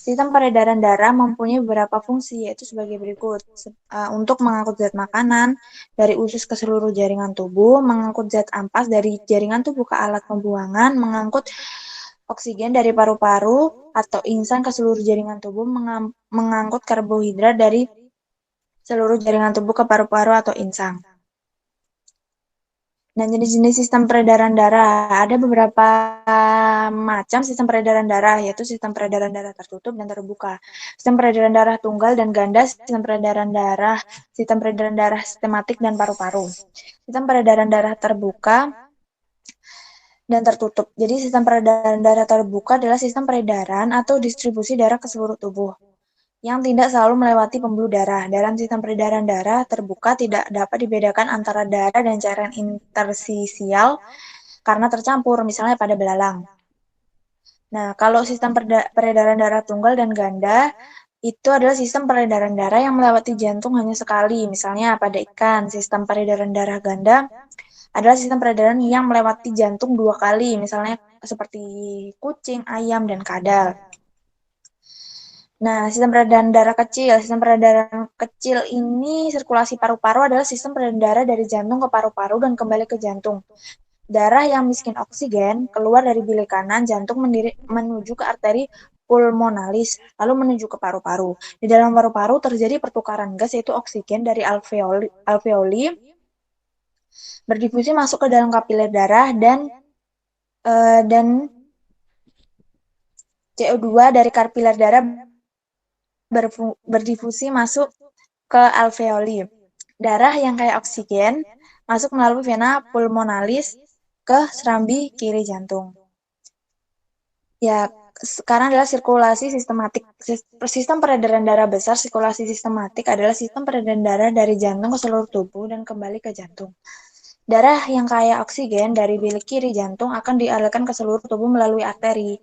Sistem peredaran darah mempunyai beberapa fungsi, yaitu sebagai berikut. Untuk mengangkut zat makanan dari usus ke seluruh jaringan tubuh, mengangkut zat ampas dari jaringan tubuh ke alat pembuangan, mengangkut oksigen dari paru-paru atau insang ke seluruh jaringan tubuh, mengangkut karbohidrat dari seluruh jaringan tubuh ke paru-paru atau insang. Dan jenis-jenis sistem peredaran darah. Ada beberapa macam sistem peredaran darah, yaitu sistem peredaran darah tertutup dan terbuka. Sistem peredaran darah tunggal dan ganda, sistem peredaran darah sistematik dan paru-paru. Sistem peredaran darah terbuka dan tertutup. Jadi sistem peredaran darah terbuka adalah sistem peredaran atau distribusi darah ke seluruh tubuh yang tidak selalu melewati pembuluh darah. Dalam sistem peredaran darah terbuka tidak dapat dibedakan antara darah dan cairan interstisial karena tercampur, misalnya pada belalang. Nah, kalau sistem peredaran darah tunggal dan ganda, itu adalah sistem peredaran darah yang melewati jantung hanya sekali, misalnya pada ikan. Sistem peredaran darah ganda adalah sistem peredaran yang melewati jantung 2 kali, misalnya seperti kucing, ayam, dan kadal. Nah, sistem peredaran darah kecil. Sistem peredaran kecil ini sirkulasi paru-paru adalah sistem peredaran darah dari jantung ke paru-paru dan kembali ke jantung. Darah yang miskin oksigen keluar dari bilik kanan jantung menuju ke arteri pulmonalis, lalu menuju ke paru-paru. Di dalam paru-paru terjadi pertukaran gas, yaitu oksigen dari alveoli berdifusi masuk ke dalam kapiler darah dan CO2 dari kapiler darah berdifusi masuk ke alveoli. Darah yang kaya oksigen masuk melalui vena pulmonalis ke serambi kiri jantung. Ya, sekarang adalah sirkulasi sistematik. Sistem peredaran darah besar, sirkulasi sistematik adalah sistem peredaran darah dari jantung ke seluruh tubuh dan kembali ke jantung. Darah yang kaya oksigen dari bilik kiri jantung akan dialirkan ke seluruh tubuh melalui arteri.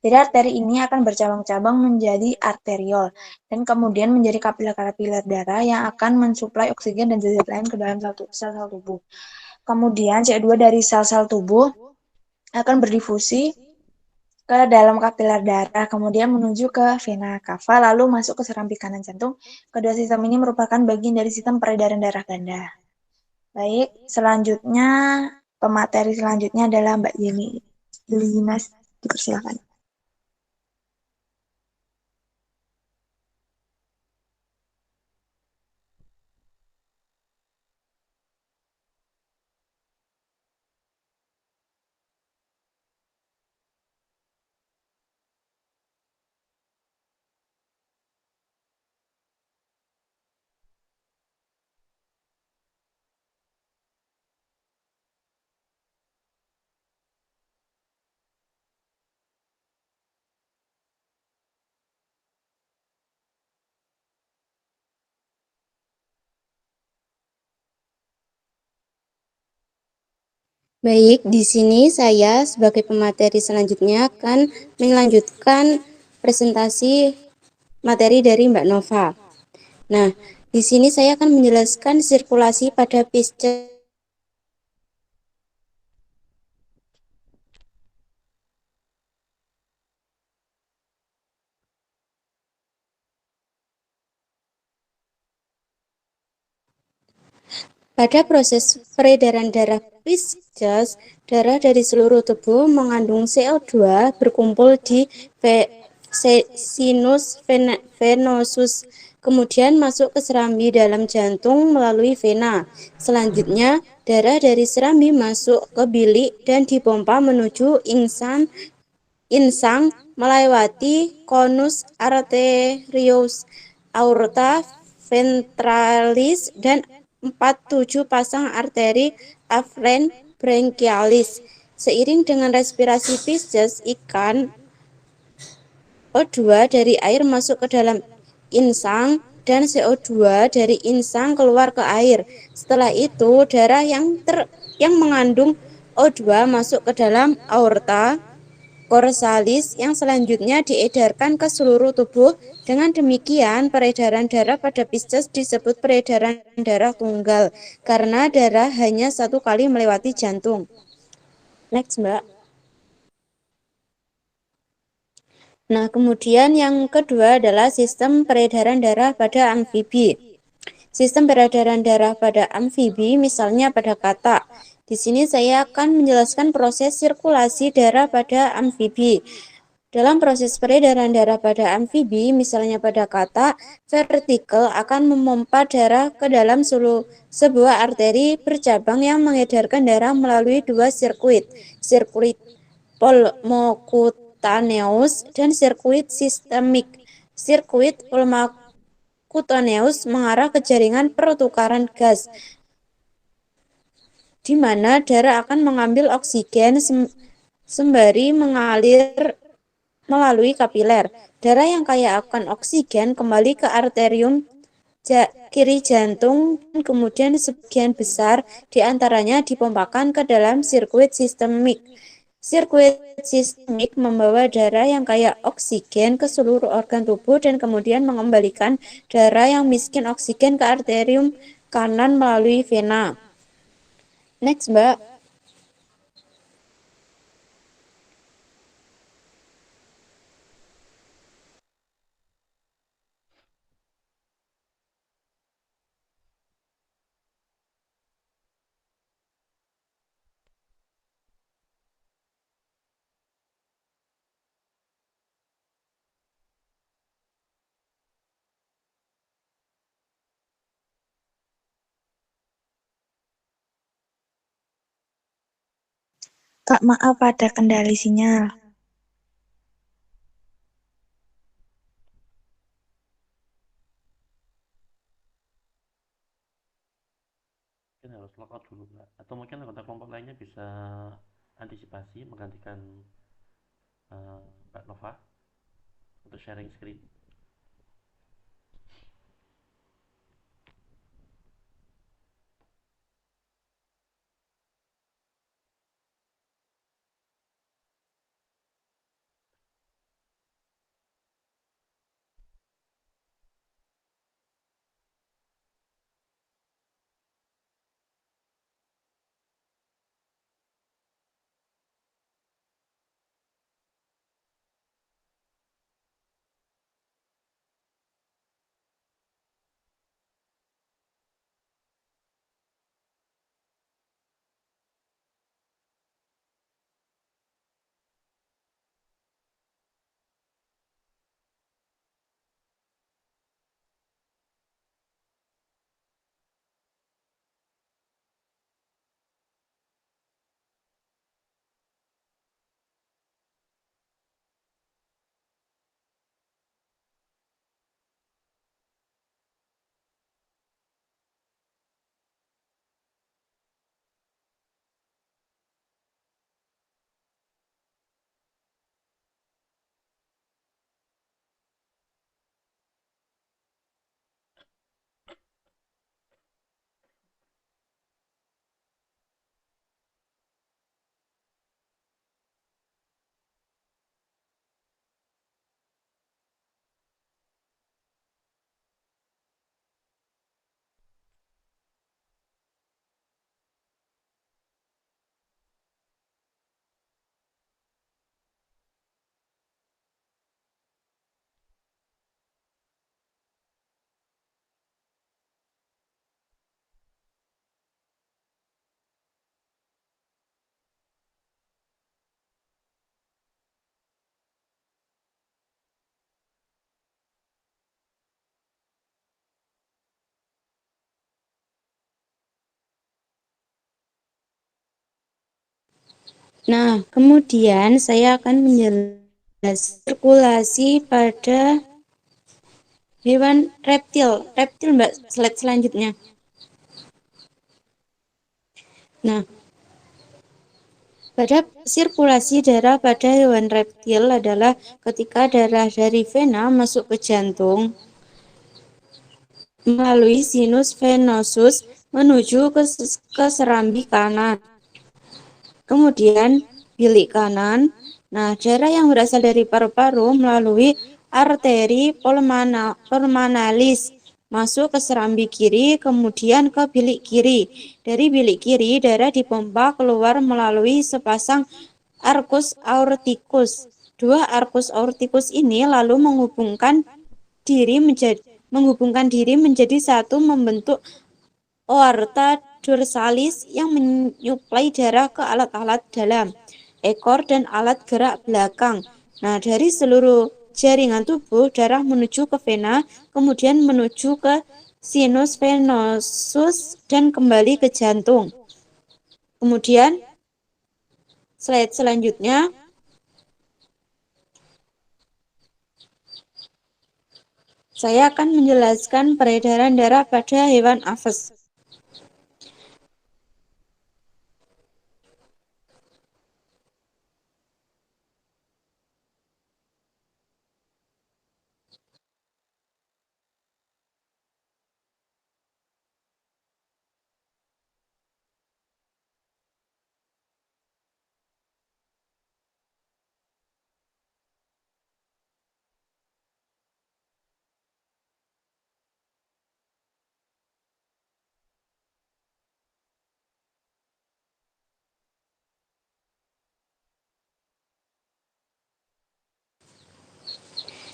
Jadi arteri ini akan bercabang-cabang menjadi arteriol dan kemudian menjadi kapiler-kapiler darah yang akan mensuplai oksigen dan zat lain ke dalam sel-sel tubuh. Kemudian CO2 dari sel-sel tubuh akan berdifusi ke dalam kapiler darah, kemudian menuju ke vena cava, lalu masuk ke serambi kanan jantung. Kedua sistem ini merupakan bagian dari sistem peredaran darah ganda. Baik, selanjutnya pemateri selanjutnya adalah Mbak Yeni Linas, dipersilakan. Baik, di sini saya sebagai pemateri selanjutnya akan melanjutkan presentasi materi dari Mbak Nova. Nah, di sini saya akan menjelaskan sirkulasi pada pisces. Pada proses peredaran darah pisces, darah dari seluruh tubuh mengandung CO2 berkumpul di sinus venosus, kemudian masuk ke serambi dalam jantung melalui vena. Selanjutnya, darah dari serambi masuk ke bilik dan dipompa menuju insang melewati conus arteriosus, aorta ventralis, dan 47 pasang arteri afferent brachialis. Seiring dengan respirasi Pisces, ikan O2 dari air masuk ke dalam insang dan CO2 dari insang keluar ke air. Setelah itu, darah yang mengandung O2 masuk ke dalam aorta corsalis yang selanjutnya diedarkan ke seluruh tubuh. Dengan demikian, peredaran darah pada Pisces disebut peredaran darah tunggal karena darah hanya satu kali melewati jantung. Next, Mbak. Nah, kemudian yang kedua adalah sistem peredaran darah pada amfibi. Sistem peredaran darah pada amfibi misalnya pada katak. Di sini saya akan menjelaskan proses sirkulasi darah pada amfibi. Dalam proses peredaran darah pada amfibi, misalnya pada katak, vertical akan memompa darah ke dalam sebuah arteri bercabang yang mengedarkan darah melalui dua sirkuit pulmocutaneous dan sirkuit sistemik. Sirkuit pulmocutaneous mengarah ke jaringan pertukaran gas, di mana darah akan mengambil oksigen sembari mengalir melalui kapiler. Darah yang kaya akan oksigen kembali ke arterium kiri jantung dan kemudian sebagian besar diantaranya dipompakan ke dalam sirkuit sistemik. Sirkuit sistemik membawa darah yang kaya oksigen ke seluruh organ tubuh dan kemudian mengembalikan darah yang miskin oksigen ke arterium kanan melalui vena. Next, Mbak. Kak, maaf ada kendali sinyal. Mungkin harus logout dulu, Mbak. Atau mungkin anggota kelompok lainnya bisa antisipasi menggantikan Mbak Nova untuk sharing screen. Nah, kemudian saya akan menjelaskan sirkulasi pada hewan reptil. Reptil, Mbak, slide selanjutnya. Nah, pada sirkulasi darah pada hewan reptil adalah ketika darah dari vena masuk ke jantung melalui sinus venosus menuju ke serambi kanan. Kemudian bilik kanan. Nah, darah yang berasal dari paru-paru melalui arteri pulmonalis masuk ke serambi kiri, kemudian ke bilik kiri. Dari bilik kiri, darah dipompa keluar melalui sepasang arcus aorticus. Dua arcus aorticus ini lalu menghubungkan diri menjadi satu membentuk aorta dorsalis yang menyuplai darah ke alat-alat dalam ekor dan alat gerak belakang. Nah, dari seluruh jaringan tubuh, darah menuju ke vena, kemudian menuju ke sinus venosus dan kembali ke jantung. Kemudian, slide selanjutnya, saya akan menjelaskan peredaran darah pada hewan aves.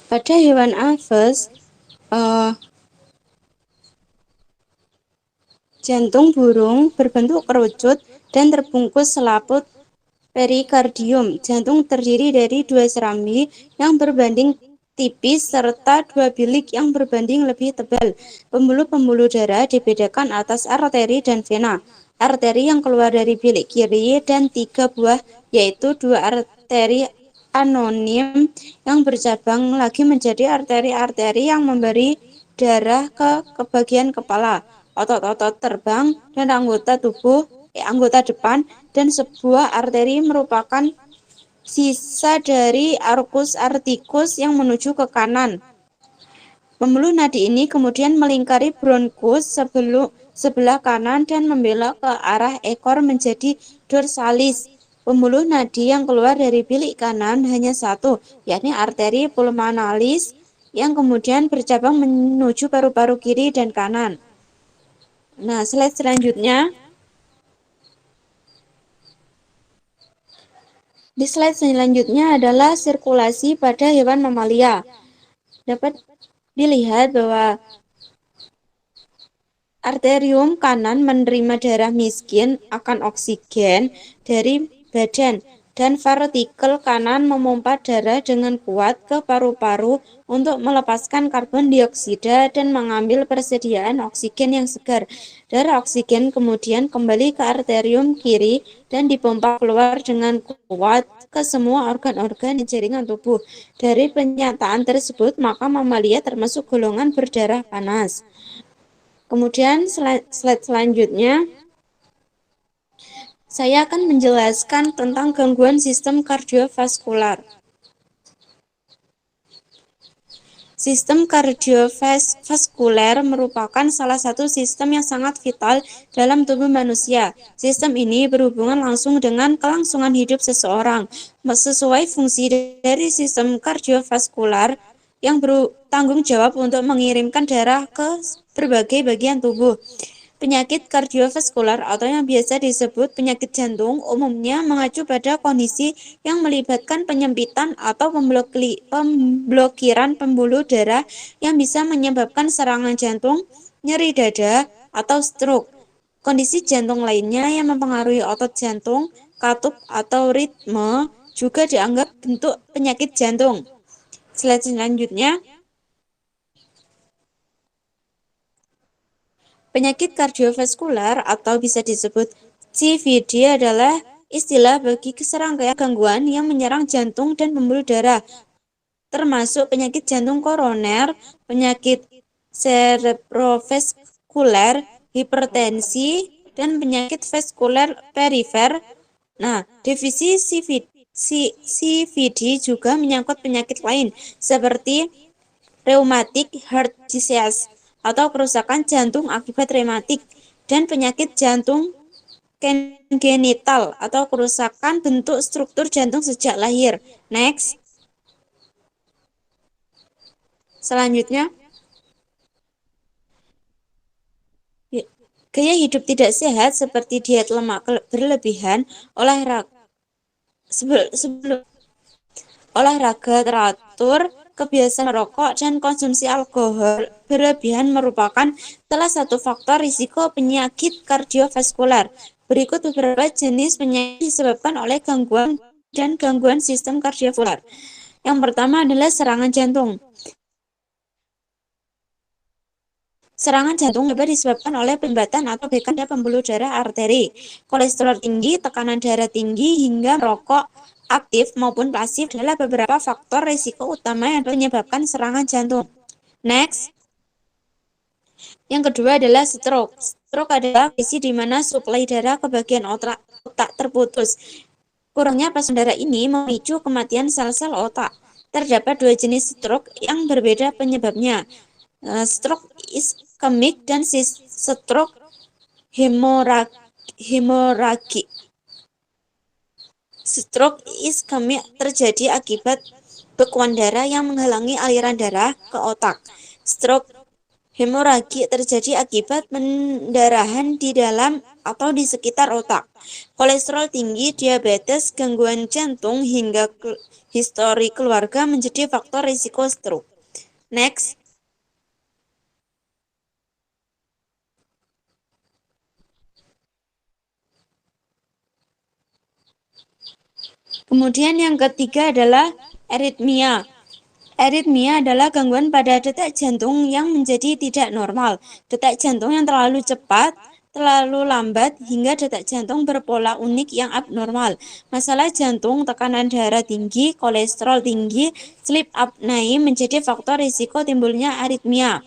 Pada hewan aves, jantung burung berbentuk kerucut dan terbungkus selaput perikardium. Jantung terdiri dari dua serambi yang berbanding tipis serta dua bilik yang berbanding lebih tebal. Pembuluh-pembuluh darah dibedakan atas arteri dan vena. Arteri yang keluar dari bilik kiri dan tiga buah, yaitu dua arteri anonim yang bercabang lagi menjadi arteri-arteri yang memberi darah ke bagian kepala, otot-otot terbang, dan anggota depan, dan sebuah arteri merupakan sisa dari arcus aorticus yang menuju ke kanan. Pembuluh nadi ini kemudian melingkari bronkus sebelah kanan dan membelok ke arah ekor menjadi dorsalis. Pembuluh nadi yang keluar dari bilik kanan hanya satu, yakni arteri pulmonalis yang kemudian bercabang menuju paru-paru kiri dan kanan. Nah, slide selanjutnya. Di slide selanjutnya adalah sirkulasi pada hewan mamalia. Dapat dilihat bahwa arterium kanan menerima darah miskin akan oksigen dari badan, dan ventrikel kanan memompa darah dengan kuat ke paru-paru untuk melepaskan karbon dioksida dan mengambil persediaan oksigen yang segar. Darah oksigen kemudian kembali ke arterium kiri dan dipompa keluar dengan kuat ke semua organ-organ dan jaringan tubuh. Dari pernyataan tersebut, maka mamalia termasuk golongan berdarah panas. Kemudian slide selanjutnya, saya akan menjelaskan tentang gangguan sistem kardiovaskular. Sistem kardiovaskuler merupakan salah satu sistem yang sangat vital dalam tubuh manusia. Sistem ini berhubungan langsung dengan kelangsungan hidup seseorang. Sesuai fungsi dari sistem kardiovaskular yang bertanggung jawab untuk mengirimkan darah ke berbagai bagian tubuh. Penyakit kardiovaskular atau yang biasa disebut penyakit jantung umumnya mengacu pada kondisi yang melibatkan penyempitan atau pemblokiran pembuluh darah yang bisa menyebabkan serangan jantung, nyeri dada, atau stroke. Kondisi jantung lainnya yang mempengaruhi otot jantung, katup atau ritme juga dianggap bentuk penyakit jantung. Slide selanjutnya. Penyakit kardiovaskular atau bisa disebut CVD adalah istilah bagi serangkaian gangguan yang menyerang jantung dan pembuluh darah, termasuk penyakit jantung koroner, penyakit cerebrovaskuler, hipertensi, dan penyakit vaskuler perifer. Nah, definisi CVD juga menyangkut penyakit lain seperti rheumatic heart disease atau kerusakan jantung akibat rematik dan penyakit jantung congenital atau kerusakan bentuk struktur jantung sejak lahir. Next. Selanjutnya, gaya hidup tidak sehat seperti diet lemak berlebihan, sebelum olahraga teratur, kebiasaan merokok, dan konsumsi alkohol berlebihan merupakan salah satu faktor risiko penyakit kardiovaskular. Berikut beberapa jenis penyakit disebabkan oleh gangguan sistem kardiovaskular. Yang pertama adalah serangan jantung. Serangan jantung dapat disebabkan oleh pelambatan atau pekan pada pembuluh darah arteri, kolesterol tinggi, tekanan darah tinggi, hingga merokok aktif maupun pasif adalah beberapa faktor risiko utama yang menyebabkan serangan jantung. Next. Yang kedua adalah stroke. Stroke adalah kondisi di mana suplai darah ke bagian otak terputus. Kurangnya pasukan darah ini memicu kematian sel-sel otak. Terdapat dua jenis stroke yang berbeda penyebabnya. Stroke iskemik dan stroke hemoragik. Stroke iskemik terjadi akibat bekuan darah yang menghalangi aliran darah ke otak. Stroke hemoragik terjadi akibat pendarahan di dalam atau di sekitar otak. Kolesterol tinggi, diabetes, gangguan jantung, hingga histori keluarga menjadi faktor risiko stroke. Next. Kemudian yang ketiga adalah aritmia. Aritmia adalah gangguan pada detak jantung yang menjadi tidak normal. Detak jantung yang terlalu cepat, terlalu lambat, hingga detak jantung berpola unik yang abnormal. Masalah jantung, tekanan darah tinggi, kolesterol tinggi, sleep apnea menjadi faktor risiko timbulnya aritmia.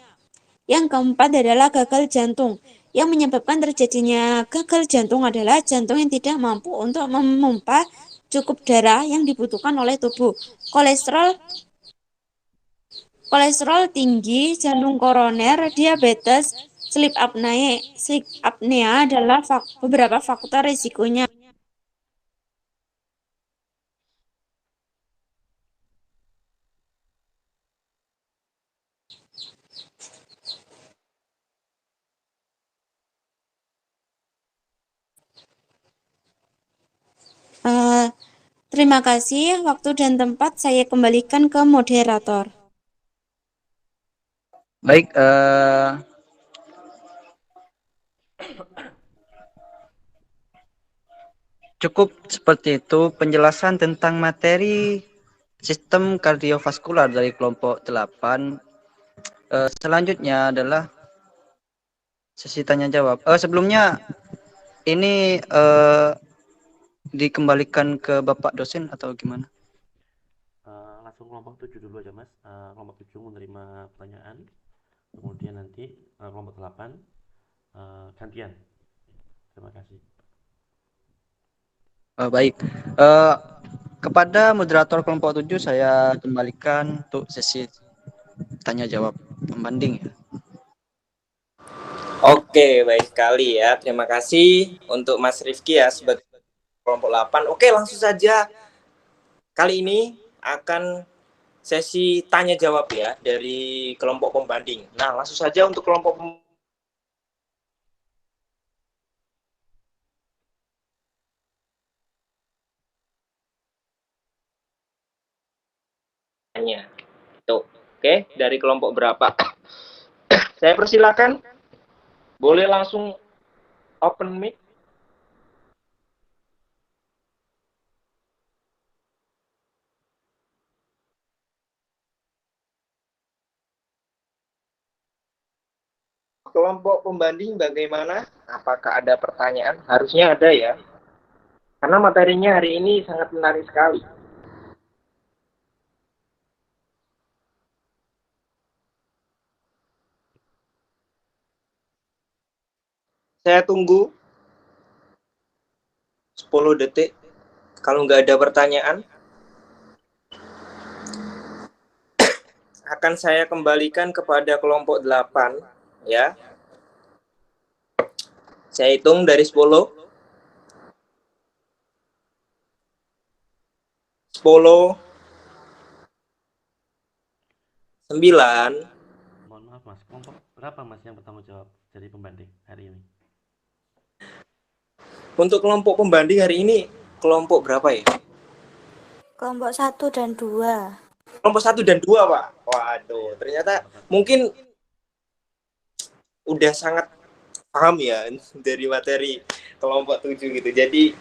Yang keempat adalah gagal jantung. Yang menyebabkan terjadinya gagal jantung adalah jantung yang tidak mampu untuk memompa cukup darah yang dibutuhkan oleh tubuh. Kolesterol tinggi, jantung koroner, diabetes, sleep apnea. Sleep apnea adalah beberapa faktor risikonya. Terima kasih. Waktu dan tempat saya kembalikan ke moderator. Baik, cukup seperti itu penjelasan tentang materi sistem kardiovaskular dari kelompok 8. Selanjutnya adalah sesi tanya jawab. Sebelumnya ini dikembalikan ke Bapak dosen atau gimana? Langsung kelompok 7 dulu aja Mas. Kelompok 7 menerima pertanyaan, kemudian nanti kelompok 8 gantian. Terima kasih. Baik, kepada moderator kelompok 7 saya kembalikan untuk sesi tanya jawab pembanding ya. Oke, baik sekali ya. Terima kasih untuk Mas Rifki ya sebagai kelompok 8. Oke, langsung saja. Kali ini akan sesi tanya jawab ya dari kelompok pembanding. Nah, langsung saja untuk kelompok pembandingnya. Tuh, oke, dari kelompok berapa? Saya persilakan. Boleh langsung open mic. Kelompok pembanding bagaimana? Apakah ada pertanyaan? Harusnya ada ya. karena materinya hari ini sangat menarik sekali. Saya tunggu 10 detik. Kalau nggak ada pertanyaan, akan saya kembalikan kepada kelompok 8, ya. Saya hitung dari 10. 10, 9. Mohon maaf Mas, kelompok berapa Mas yang bertanggung jawab jadi pembanding hari ini? Untuk kelompok pembanding hari ini, kelompok berapa ya? Kelompok 1 dan 2. Kelompok 1 dan 2, Pak. Waduh, ternyata mungkin udah sangat paham ya dari materi kelompok 7 gitu. Jadi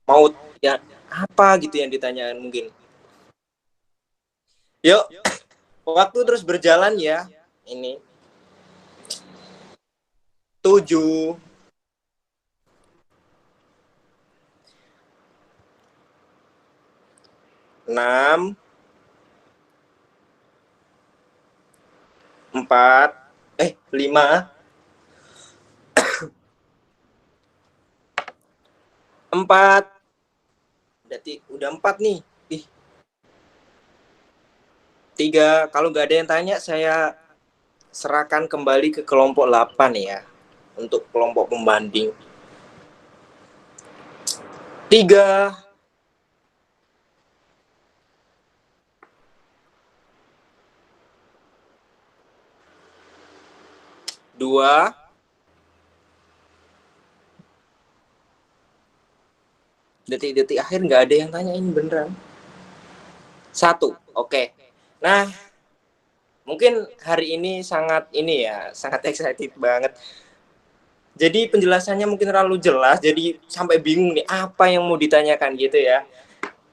mau ya apa gitu yang ditanyakan mungkin. Yuk, waktu terus berjalan ya. Ini 7, 6, 4, 5, 4. Berarti udah 4 nih. 3. Kalau nggak ada yang tanya, saya serahkan kembali ke kelompok 8 ya. Untuk kelompok pembanding. 3. 2. 1. Detik-detik akhir nggak ada yang tanyain beneran. 1. Oke. Nah, mungkin hari ini sangat excited banget. Jadi penjelasannya mungkin terlalu jelas, jadi sampai bingung nih apa yang mau ditanyakan gitu ya.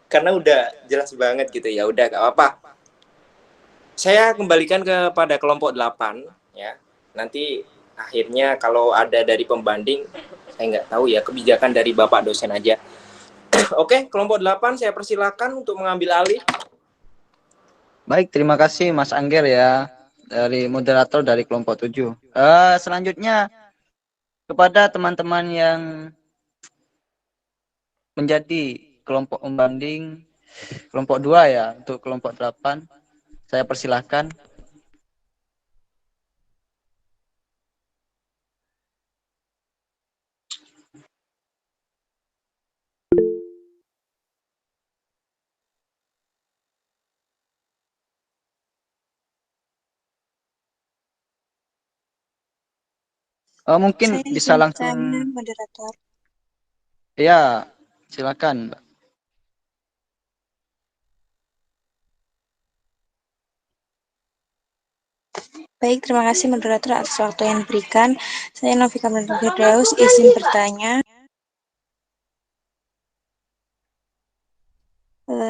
Karena udah jelas banget gitu ya, udah gak apa-apa. Saya kembalikan kepada kelompok 8 ya. Nanti akhirnya kalau ada dari pembanding, saya nggak tahu ya, kebijakan dari Bapak dosen aja. Oke, kelompok 8 saya persilakan untuk mengambil alih. Baik, terima kasih Mas Angger ya, dari moderator dari kelompok 7. Selanjutnya kepada teman-teman yang menjadi kelompok pembanding kelompok 2 ya, untuk kelompok 8 saya persilahkan. Mungkin Saya bisa izin langsung. bertanya, moderator. Ya, silakan Mbak. Baik, terima kasih moderator atas waktu yang diberikan. Saya Novika Firdaus, izin bertanya.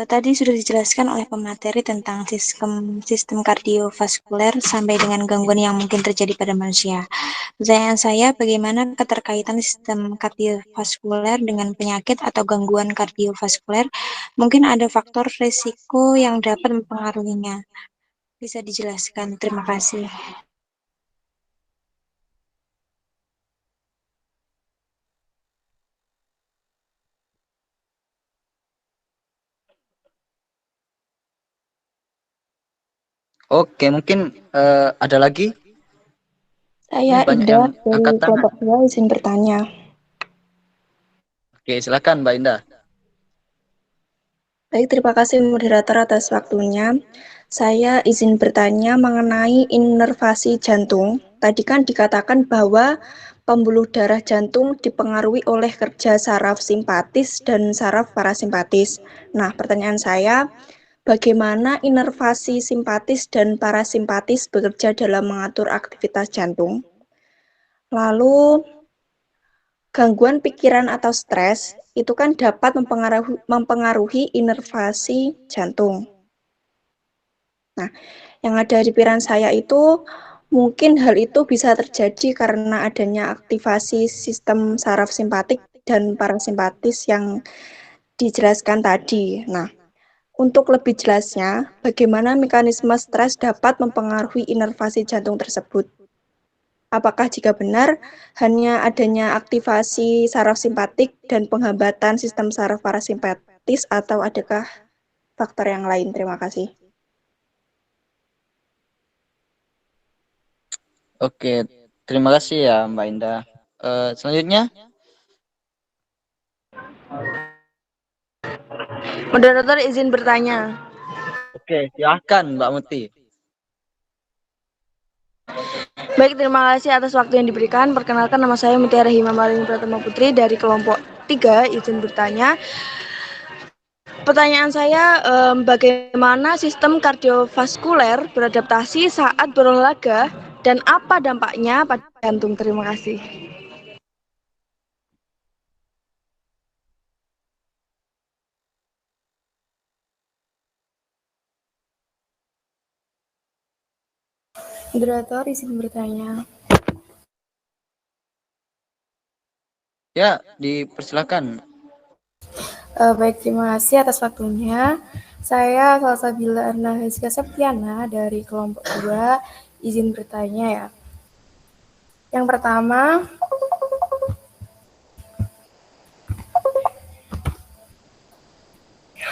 Tadi sudah dijelaskan oleh pemateri tentang sistem kardiovaskuler sampai dengan gangguan yang mungkin terjadi pada manusia. Pertanyaan saya, bagaimana keterkaitan sistem kardiovaskuler dengan penyakit atau gangguan kardiovaskuler? Mungkin ada faktor risiko yang dapat mempengaruhinya. Bisa dijelaskan? Terima kasih. Oke, mungkin ada lagi? Saya Ini banyak Ida yang dari angkat tangan. kelompok 2 izin bertanya. Oke, silakan Mbak Indah. Baik, terima kasih moderator atas waktunya. Saya izin bertanya mengenai inervasi jantung. Tadi kan dikatakan bahwa pembuluh darah jantung dipengaruhi oleh kerja saraf simpatis dan saraf parasimpatis. Nah, pertanyaan saya, bagaimana inervasi simpatis dan parasimpatis bekerja dalam mengatur aktivitas jantung? Lalu, gangguan pikiran atau stres itu kan dapat mempengaruhi inervasi jantung. Nah, yang ada di pikiran saya itu mungkin hal itu bisa terjadi karena adanya aktivasi sistem saraf simpatik dan parasimpatis yang dijelaskan tadi. Nah, untuk lebih jelasnya, bagaimana mekanisme stres dapat mempengaruhi inervasi jantung tersebut? Apakah jika benar hanya adanya aktivasi saraf simpatik dan penghambatan sistem saraf parasimpatis atau adakah faktor yang lain? Terima kasih. Oke, terima kasih ya Mbak Indah. Selanjutnya, Moderator izin bertanya. oke, silahkan Mbak Muti. Baik, terima kasih atas waktu yang diberikan. Perkenalkan, nama saya Mutiara Himamaling Pratama Putri dari kelompok 3, izin bertanya. Pertanyaan saya, bagaimana sistem kardiovaskuler beradaptasi saat berolahraga dan apa dampaknya pada jantung? Terima kasih. Moderator izin bertanya. Ya, dipersilakan. Baik, terima kasih atas waktunya. Saya Salsabila Erna Hezkia Septiana dari kelompok 2, izin bertanya ya. Yang pertama,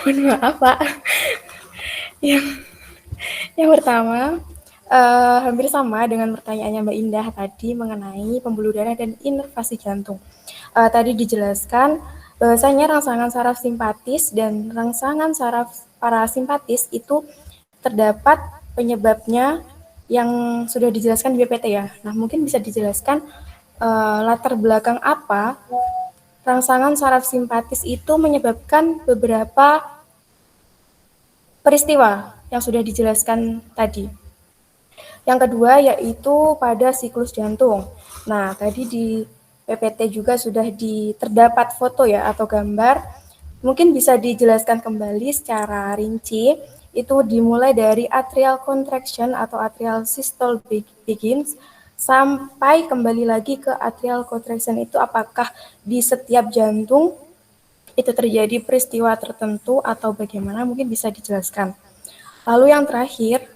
mohon maaf Pak. Yang, yang pertama, hampir sama dengan pertanyaannya Mbak Indah tadi mengenai pembuluh darah dan inervasi jantung. Tadi dijelaskan bahwasanya rangsangan saraf simpatis dan rangsangan saraf parasimpatis itu terdapat penyebabnya yang sudah dijelaskan di BPT ya. Nah, mungkin bisa dijelaskan latar belakang apa rangsangan saraf simpatis itu menyebabkan beberapa peristiwa yang sudah dijelaskan tadi. Yang kedua yaitu pada siklus jantung. Nah, tadi di PPT juga sudah terdapat foto ya atau gambar. Mungkin bisa dijelaskan kembali secara rinci. Itu dimulai dari atrial contraction atau atrial systole begins sampai kembali lagi ke atrial contraction itu apakah di setiap jantung itu terjadi peristiwa tertentu atau bagaimana mungkin bisa dijelaskan. Lalu yang terakhir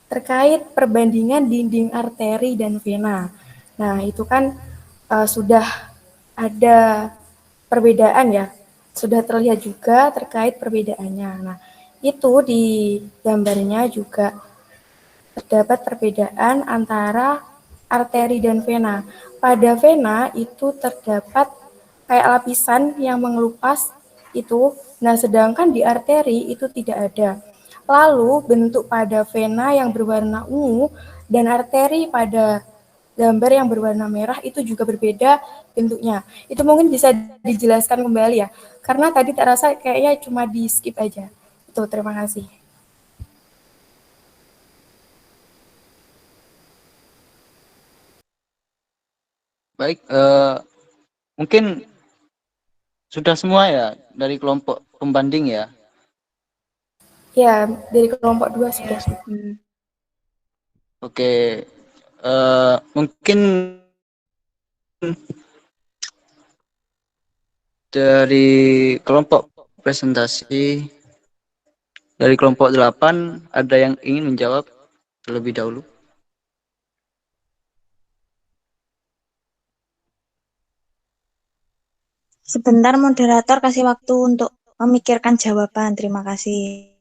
terkait perbandingan dinding arteri dan vena. Nah, itu kan sudah ada perbedaan ya, sudah terlihat juga terkait perbedaannya. Nah, itu di gambarnya juga terdapat perbedaan antara arteri dan vena. Pada vena itu terdapat kayak lapisan yang mengelupas itu, nah sedangkan di arteri itu tidak ada. Lalu bentuk pada vena yang berwarna ungu dan arteri pada gambar yang berwarna merah itu juga berbeda bentuknya. Itu mungkin bisa dijelaskan kembali ya, karena tadi terasa kayaknya cuma di skip aja. Itu, terima kasih. Baik, mungkin sudah semua ya dari kelompok pembanding ya. Ya, dari kelompok 2 sudah. Oke, mungkin dari kelompok presentasi dari kelompok 8 ada yang ingin menjawab terlebih dahulu. Sebentar moderator kasih waktu untuk memikirkan jawaban. Terima kasih.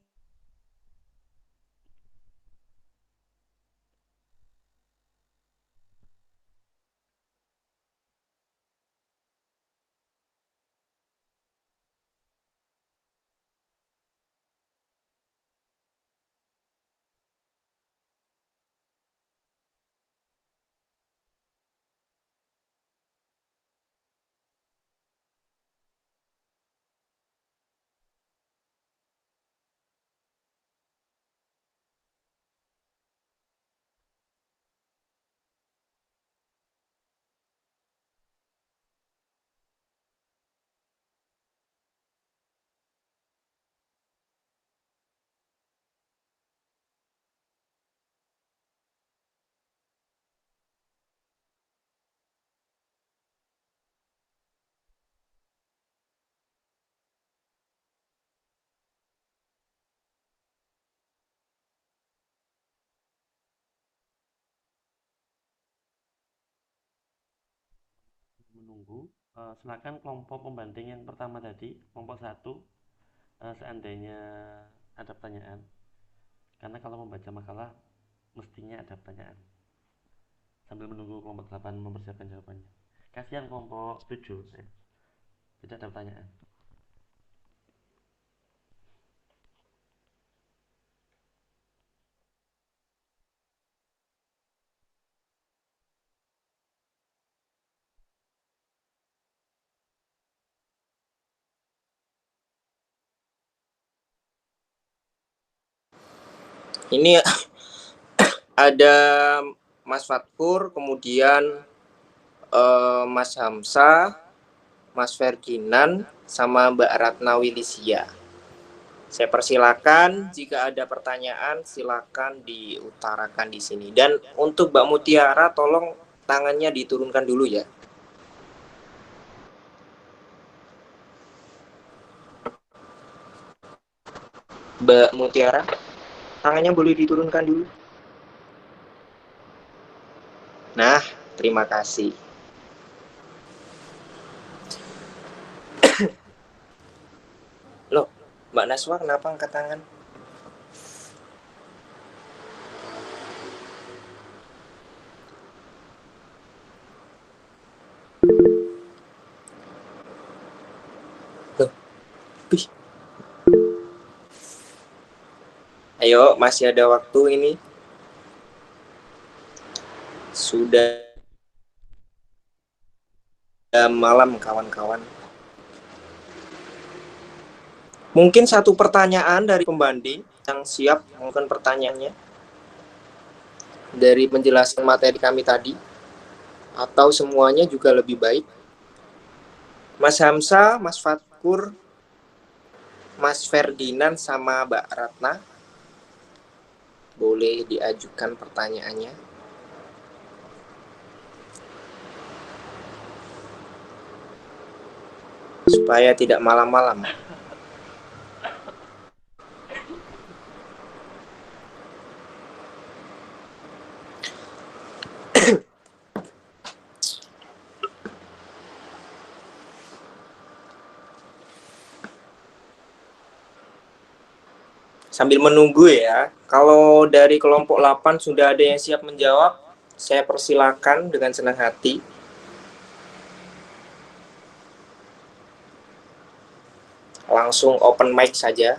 menunggu, silakan kelompok pembanding yang pertama tadi, kelompok 1, seandainya ada pertanyaan, karena kalau membaca makalah mestinya ada pertanyaan, sambil menunggu kelompok 8 mempersiapkan jawabannya. Kasihan kelompok 7 ya, tidak ada pertanyaan. Ini ada Mas Fatkur, kemudian Mas Hamsa, Mas Ferdinand, sama Mbak Ratna Wilisia. Saya persilakan, jika ada pertanyaan silakan diutarakan di sini. Dan untuk Mbak Mutiara, tolong tangannya diturunkan dulu ya. Mbak Mutiara, tangannya boleh diturunkan dulu. Nah, terima kasih. Loh, Mbak Naswa kenapa angkat tangan? Loh, wih. Ayo, masih ada waktu ini. Sudah malam kawan-kawan. Mungkin satu pertanyaan dari pembanding yang siap melakukan pertanyaannya dari penjelasan materi kami tadi, atau semuanya juga lebih baik. Mas Hamsa, Mas Fatkur, Mas Ferdinand, sama Mbak Ratna, boleh diajukan pertanyaannya. Supaya tidak malam-malam. Sambil menunggu ya, kalau dari kelompok 8 sudah ada yang siap menjawab, saya persilakan dengan senang hati. Langsung open mic saja.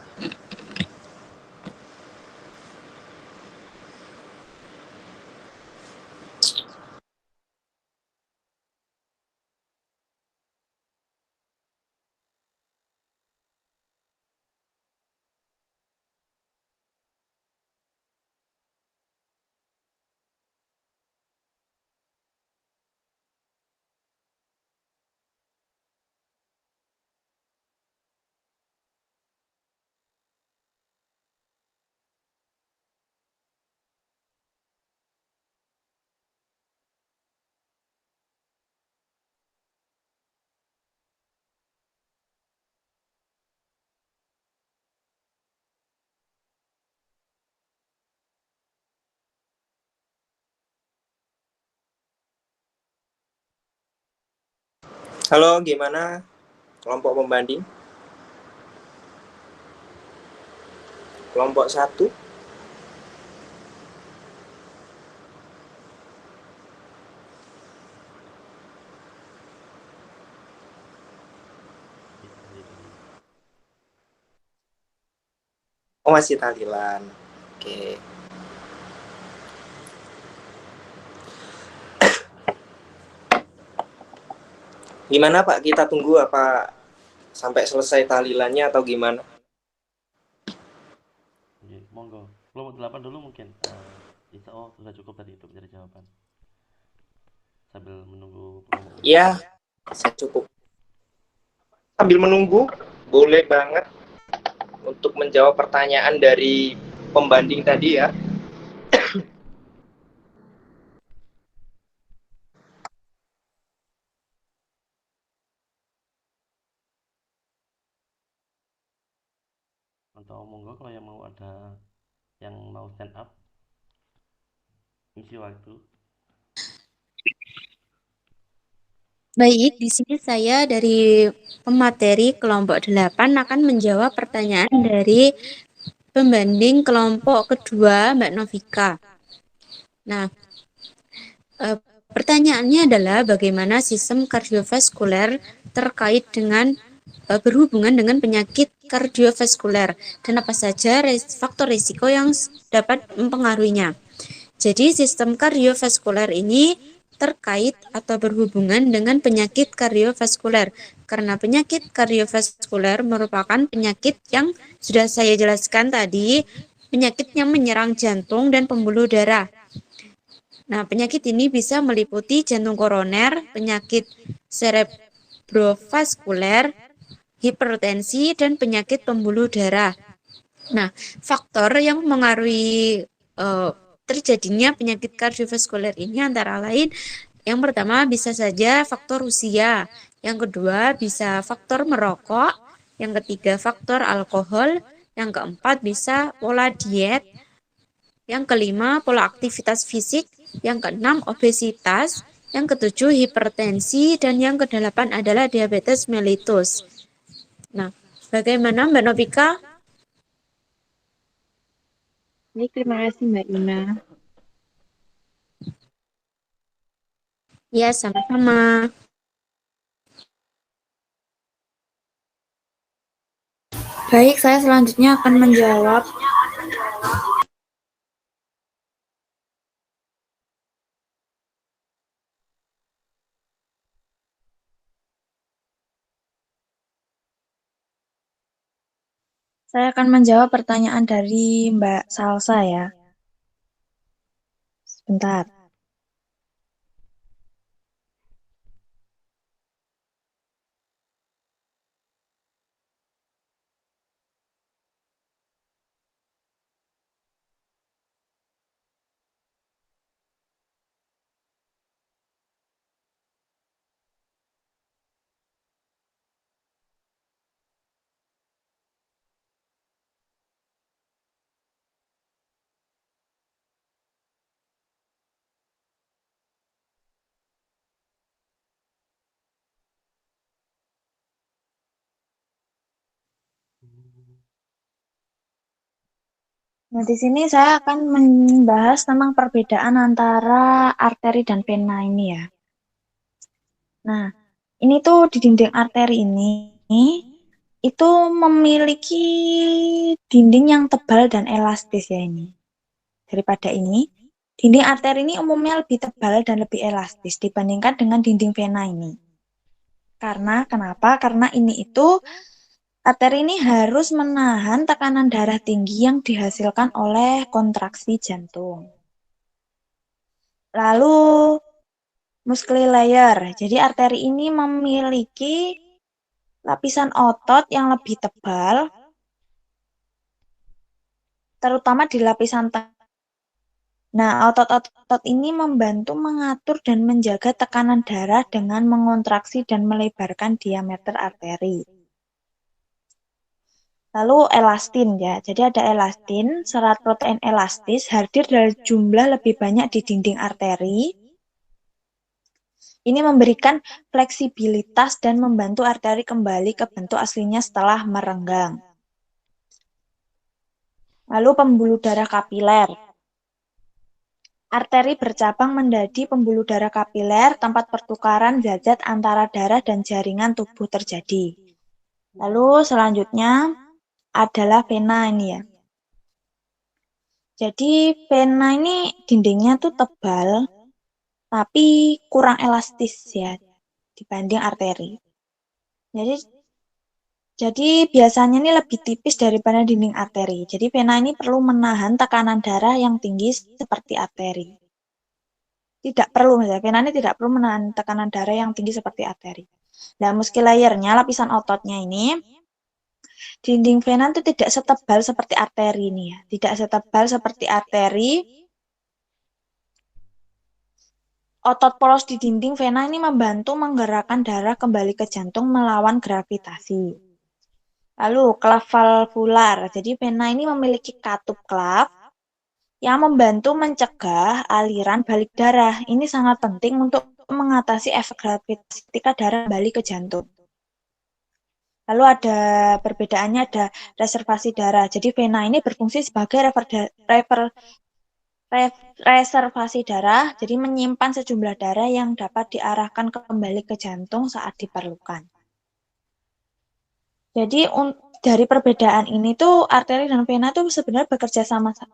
Halo, gimana kelompok pembanding? Kelompok 1? Oh, masih tahlilan. Oke. Gimana Pak, kita tunggu apa sampai selesai tahlilannya atau gimana? Oke, monggo. Kelompok 8 dulu mungkin. Insya Allah sudah cukup tadi untuk mencari jawaban. Sambil menunggu kelompok. Ya, saya cukup. Sambil menunggu, boleh banget untuk menjawab pertanyaan dari pembanding tadi ya. Atau monggo kalau yang mau ada yang mau stand up, isi waktu. Baik, di sini saya dari pemateri kelompok 8 akan menjawab pertanyaan dari pembanding kelompok kedua Mbak Novika. Nah, pertanyaannya adalah bagaimana sistem kardiovaskuler terkait dengan berhubungan dengan penyakit kardiovaskuler dan apa saja faktor risiko yang dapat mempengaruhinya. Jadi sistem kardiovaskuler ini terkait atau berhubungan dengan penyakit kardiovaskuler karena penyakit kardiovaskuler merupakan penyakit yang sudah saya jelaskan tadi, penyakit yang menyerang jantung dan pembuluh darah. Nah, penyakit ini bisa meliputi jantung koroner, penyakit cerebrovaskuler, hipertensi, dan penyakit pembuluh darah. Nah, faktor yang mengaruhi terjadinya penyakit kardiovaskuler ini antara lain, yang pertama bisa saja faktor usia, yang kedua bisa faktor merokok, yang ketiga faktor alkohol, yang keempat bisa pola diet, yang kelima pola aktivitas fisik, yang keenam obesitas, yang ketujuh hipertensi, dan yang kedelapan adalah diabetes mellitus. Nah, bagaimana Mbak Novika? Baik, terima kasih Mbak Ina. Ya, sama-sama. Baik, saya selanjutnya akan menjawab. Saya akan menjawab pertanyaan dari Mbak Salsa ya. Sebentar. Nah, di sini saya akan membahas tentang perbedaan antara arteri dan vena ini ya. Nah, ini tuh di dinding arteri ini itu memiliki dinding yang tebal dan elastis ya ini. Daripada ini, dinding arteri ini umumnya lebih tebal dan lebih elastis dibandingkan dengan dinding vena ini. Karena kenapa? Karena arteri ini harus menahan tekanan darah tinggi yang dihasilkan oleh kontraksi jantung. Lalu muscle layer. Jadi arteri ini memiliki lapisan otot yang lebih tebal, terutama di lapisan tengah. Nah, otot-otot ini membantu mengatur dan menjaga tekanan darah dengan mengontraksi dan melebarkan diameter arteri. Lalu elastin ya, jadi ada elastin, serat protein elastis hadir dalam jumlah lebih banyak di dinding arteri. Ini memberikan fleksibilitas dan membantu arteri kembali ke bentuk aslinya setelah merenggang. Lalu pembuluh darah kapiler. Arteri bercabang menjadi pembuluh darah kapiler, tempat pertukaran zat-zat antara darah dan jaringan tubuh terjadi. Lalu selanjutnya adalah vena ini ya. Jadi vena ini dindingnya tuh tebal, tapi kurang elastis ya dibanding arteri. Jadi biasanya ini lebih tipis daripada dinding arteri. Jadi vena ini perlu menahan tekanan darah yang tinggi seperti arteri. Tidak perlu, misalnya vena ini tidak perlu menahan tekanan darah yang tinggi seperti arteri. Nah, muscle layer-nya, lapisan ototnya ini, dinding vena itu tidak setebal seperti arteri ini ya. Tidak setebal seperti arteri. Otot polos di dinding vena ini membantu menggerakkan darah kembali ke jantung melawan gravitasi. Lalu klaf valvular. Jadi vena ini memiliki katup klaf yang membantu mencegah aliran balik darah. Ini sangat penting untuk mengatasi efek gravitasi ketika darah kembali ke jantung. Lalu ada perbedaannya, ada reservasi darah. Jadi vena ini berfungsi sebagai reservasi darah, jadi menyimpan sejumlah darah yang dapat diarahkan kembali ke jantung saat diperlukan. Jadi dari perbedaan ini tuh arteri dan vena tuh sebenarnya bekerja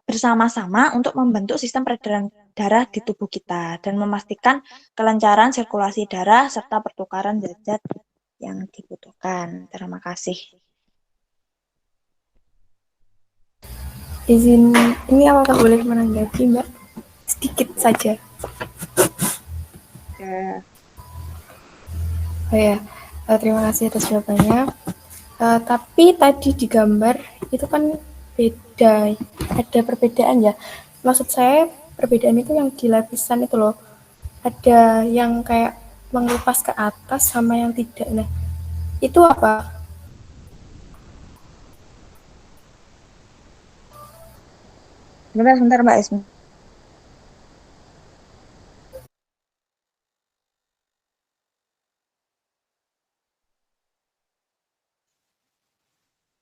bersama-sama untuk membentuk sistem peredaran darah di tubuh kita dan memastikan kelancaran sirkulasi darah serta pertukaran zat-zat yang dibutuhkan. Terima kasih. Izin, ini apakah boleh menanggapi, Mbak? Sedikit saja. Ya. Oh ya, terima kasih atas jawabannya. Tapi tadi di gambar itu kan beda, ada perbedaan ya. Maksud saya perbedaan itu yang di lapisan itu loh. Ada yang kayak mengelupas ke atas sama yang tidak. Nah, itu apa? Sebentar Mbak Esmi.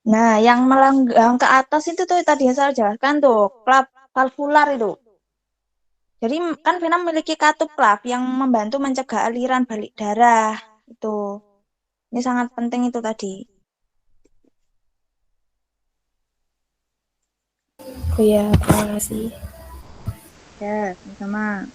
Nah, yang melanggang ke atas itu tuh tadi yang saya jelaskan tuh, klaf valvular itu. Jadi kan vena memiliki katup klaf yang membantu mencegah aliran balik darah itu. Ini sangat penting itu tadi. Oh ya, terima kasih. Ya, sama-sama.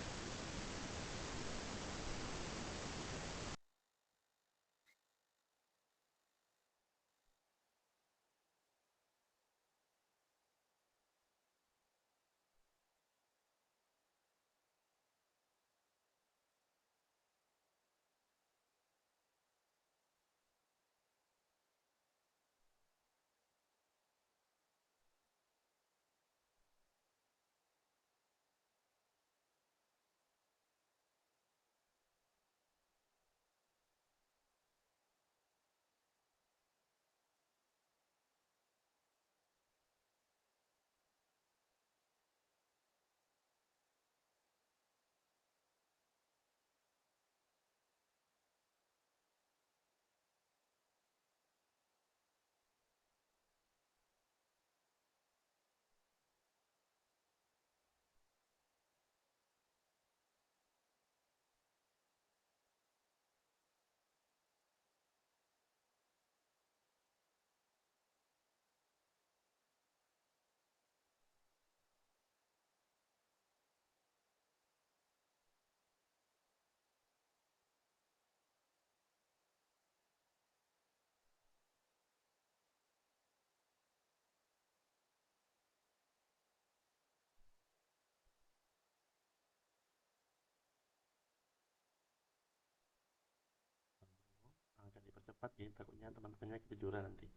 Agak dipercepat ya, takutnya teman-temannya ketiduran nanti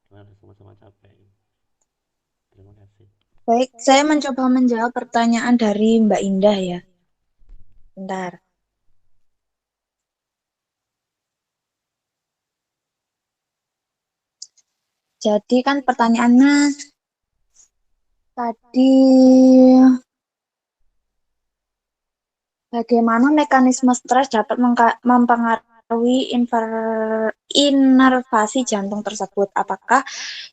karena udah sama-sama capek. Terima kasih. Baik, saya mencoba menjawab pertanyaan dari Mbak Indah ya. Bentar. Jadi kan pertanyaannya tadi bagaimana mekanisme stres dapat mempengaruhi inervasi jantung tersebut? Apakah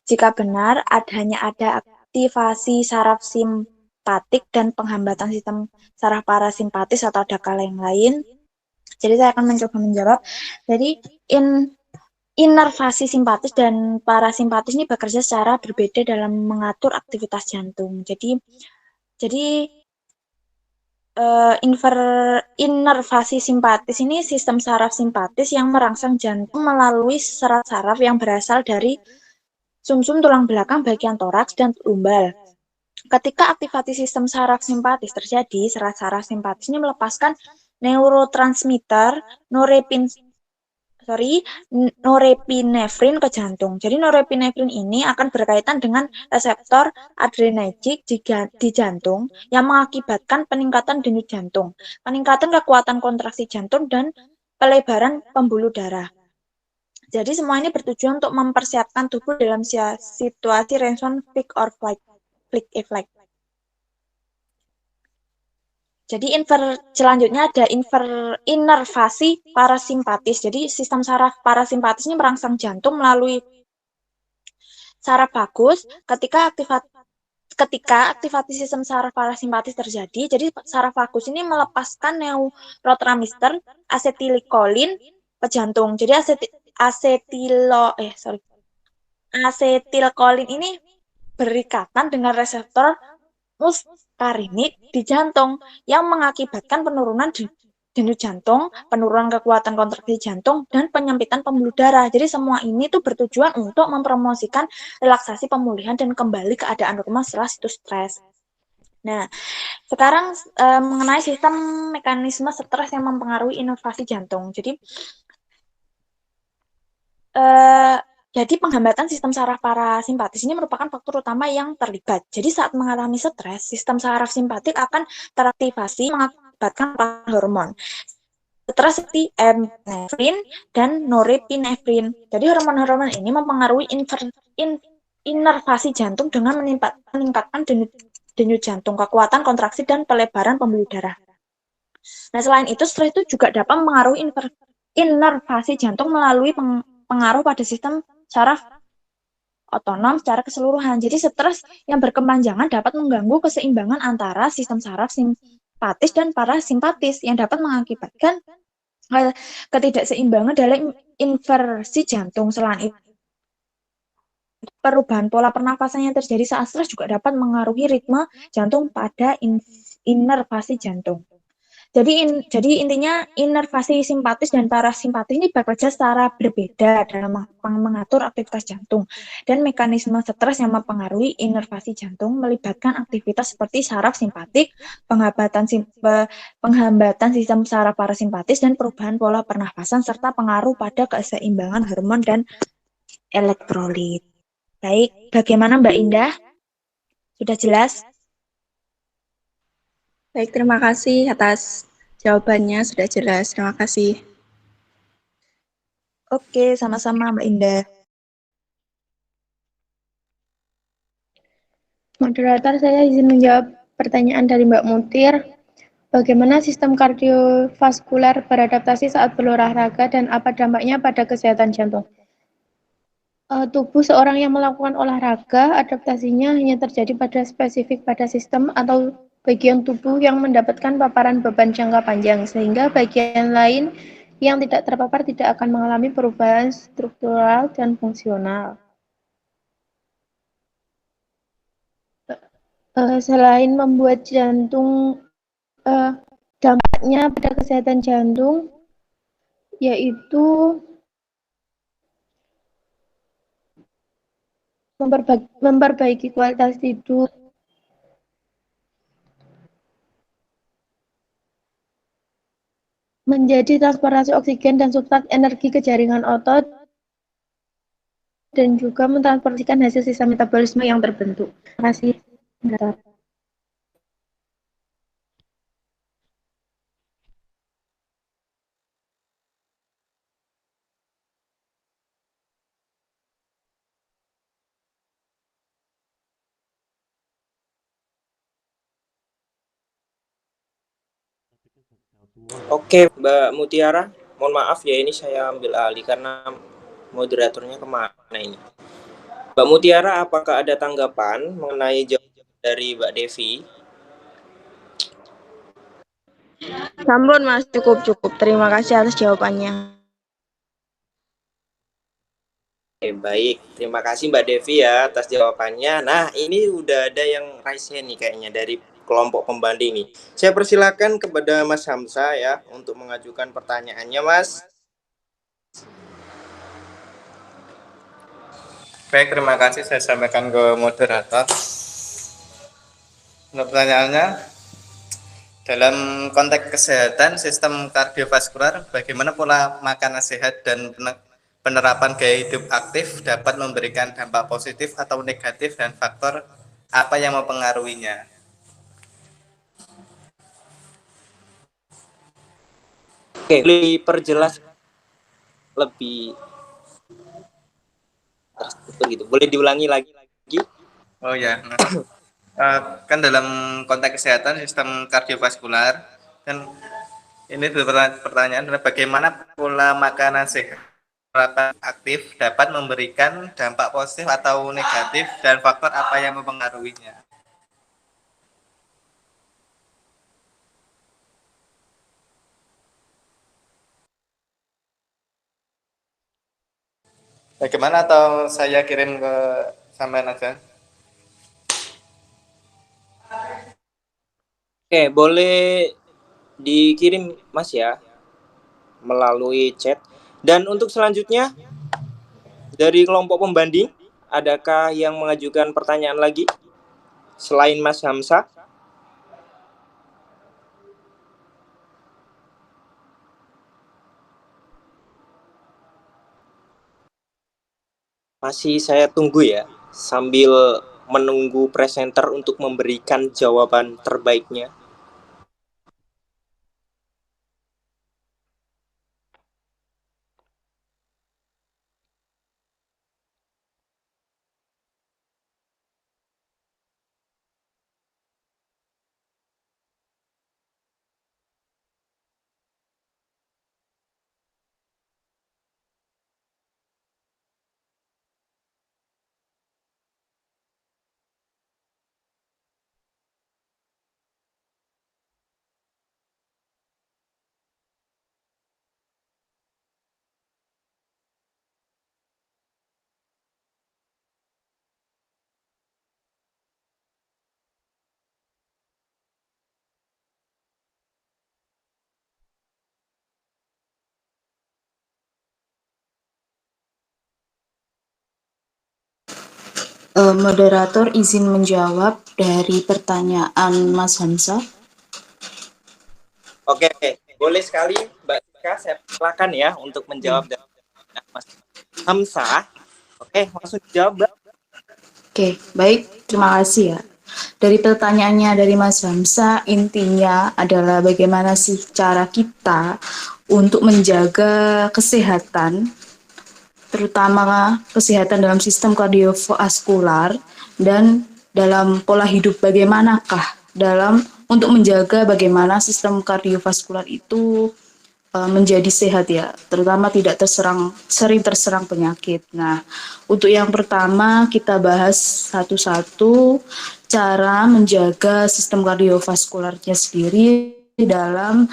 jika benar adanya ada aktivasi saraf simpatik dan penghambatan sistem saraf parasimpatis atau ada hal yang lain? Jadi saya akan mencoba menjawab. Jadi inervasi simpatis dan parasimpatis ini bekerja secara berbeda dalam mengatur aktivitas jantung. Jadi inervasi simpatis ini sistem saraf simpatis yang merangsang jantung melalui serat saraf yang berasal dari sumsum tulang belakang bagian toraks dan lumbal. Ketika aktivasi sistem saraf simpatis terjadi, serat saraf simpatis ini melepaskan neurotransmitter norepinefrin ke jantung. Jadi norepinefrin ini akan berkaitan dengan reseptor adrenergik di jantung yang mengakibatkan peningkatan denyut jantung, peningkatan kekuatan kontraksi jantung, dan pelebaran pembuluh darah. Jadi semua ini bertujuan untuk mempersiapkan tubuh dalam situasi respon fight or flight effect. Jadi selanjutnya ada inervasi parasimpatis. Jadi sistem saraf parasimpatis ini merangsang jantung melalui saraf vagus ketika aktivasi sistem saraf parasimpatis terjadi. Jadi saraf vagus ini melepaskan neurotransmitter asetilkolin ke jantung. Jadi asetilkolin ini berikatan dengan reseptor muskarinik di jantung yang mengakibatkan penurunan denyut jantung, penurunan kekuatan kontraksi jantung, dan penyempitan pembuluh darah. Jadi semua ini tuh bertujuan untuk mempromosikan relaksasi pemulihan dan kembali keadaan normal setelah situs stres. Nah, sekarang mengenai sistem mekanisme stres yang mempengaruhi inovasi jantung. Jadi penghambatan sistem saraf parasimpatis ini merupakan faktor utama yang terlibat. Jadi saat mengalami stres, sistem saraf simpatik akan teraktivasi mengakibatkan hormon. Stres seperti epinefrin dan norepinefrin. Jadi hormon-hormon ini mempengaruhi inervasi jantung dengan meningkatkan denyut jantung, kekuatan kontraksi, dan pelebaran pembuluh darah. Nah, selain itu, stres itu juga dapat mempengaruhi inervasi jantung melalui pengaruh pada sistem saraf otonom secara keseluruhan. Jadi stres yang berkepanjangan dapat mengganggu keseimbangan antara sistem saraf simpatis dan parasimpatis yang dapat mengakibatkan ketidakseimbangan dalam inversi jantung. Selain itu, perubahan pola pernafasan yang terjadi saat stres juga dapat mengaruhi ritme jantung pada inervasi jantung. Jadi intinya inervasi simpatis dan parasimpatis ini bekerja secara berbeda dalam mengatur aktivitas jantung, dan mekanisme stres yang mempengaruhi inervasi jantung melibatkan aktivitas seperti saraf simpatik, penghambatan sistem saraf parasimpatis, dan perubahan pola pernafasan serta pengaruh pada keseimbangan hormon dan elektrolit. Baik, bagaimana Mbak Indah? Sudah jelas? Baik, terima kasih atas jawabannya, sudah jelas. Terima kasih. Oke, sama-sama Mbak Indah. Moderator, saya izin menjawab pertanyaan dari Mbak Mutir. Bagaimana sistem kardiovaskular beradaptasi saat berolahraga dan apa dampaknya pada kesehatan jantung? Tubuh seorang yang melakukan olahraga, adaptasinya hanya terjadi spesifik pada sistem atau bagian tubuh yang mendapatkan paparan beban jangka panjang, sehingga bagian lain yang tidak terpapar tidak akan mengalami perubahan struktural dan fungsional. Selain membuat jantung, dampaknya pada kesehatan jantung, yaitu memperbaiki kualitas tidur, menjadi transportasi oksigen dan substrat energi ke jaringan otot, dan juga mentransportasikan hasil sisa metabolisme yang terbentuk. Terima kasih. Oke, Mbak Mutiara, mohon maaf ya, ini saya ambil alih karena moderatornya kemana ini. Mbak Mutiara, apakah ada tanggapan mengenai jawaban dari Mbak Devi? Sampun Mas, cukup. Terima kasih atas jawabannya. Baik, terima kasih Mbak Devi ya atas jawabannya. Nah, ini udah ada yang raise hand nih kayaknya dari kelompok pembanding nih. Saya persilakan kepada Mas Hamsa ya untuk mengajukan pertanyaannya, Mas. Baik, terima kasih. Saya sampaikan ke moderator. Untuk pertanyaannya, dalam konteks kesehatan sistem kardiovaskular, bagaimana pola makanan sehat dan penerapan gaya hidup aktif dapat memberikan dampak positif atau negatif, dan faktor apa yang mempengaruhinya? Oke, diperjelas lebih gitu. Boleh diulangi lagi? Oh ya. Kan dalam konteks kesehatan sistem kardiovaskular kan ini pertanyaan adalah bagaimana pola makanan sehat aktif dapat memberikan dampak positif atau negatif dan faktor apa yang mempengaruhinya. Bagaimana atau saya kirim ke sampean aja? Oke, boleh dikirim Mas ya melalui chat. Dan untuk selanjutnya dari kelompok pembanding, adakah yang mengajukan pertanyaan lagi selain Mas Hamzah? Masih saya tunggu ya, sambil menunggu presenter untuk memberikan jawaban terbaiknya. Moderator izin menjawab dari pertanyaan Mas Hamzah. Oke, boleh sekali Mbak Tika, saya silakan ya untuk menjawab dari Mas Hamzah. Oke, langsung dijawab Mbak. Oke, baik, terima kasih ya. Dari pertanyaannya dari Mas Hamzah, intinya adalah bagaimana sih cara kita untuk menjaga kesehatan, terutama kesehatan dalam sistem kardiovaskular dan dalam pola hidup bagaimanakah dalam untuk menjaga bagaimana sistem kardiovaskular itu menjadi sehat ya, terutama tidak sering terserang penyakit. Nah, untuk yang pertama kita bahas satu-satu cara menjaga sistem kardiovaskularnya sendiri dalam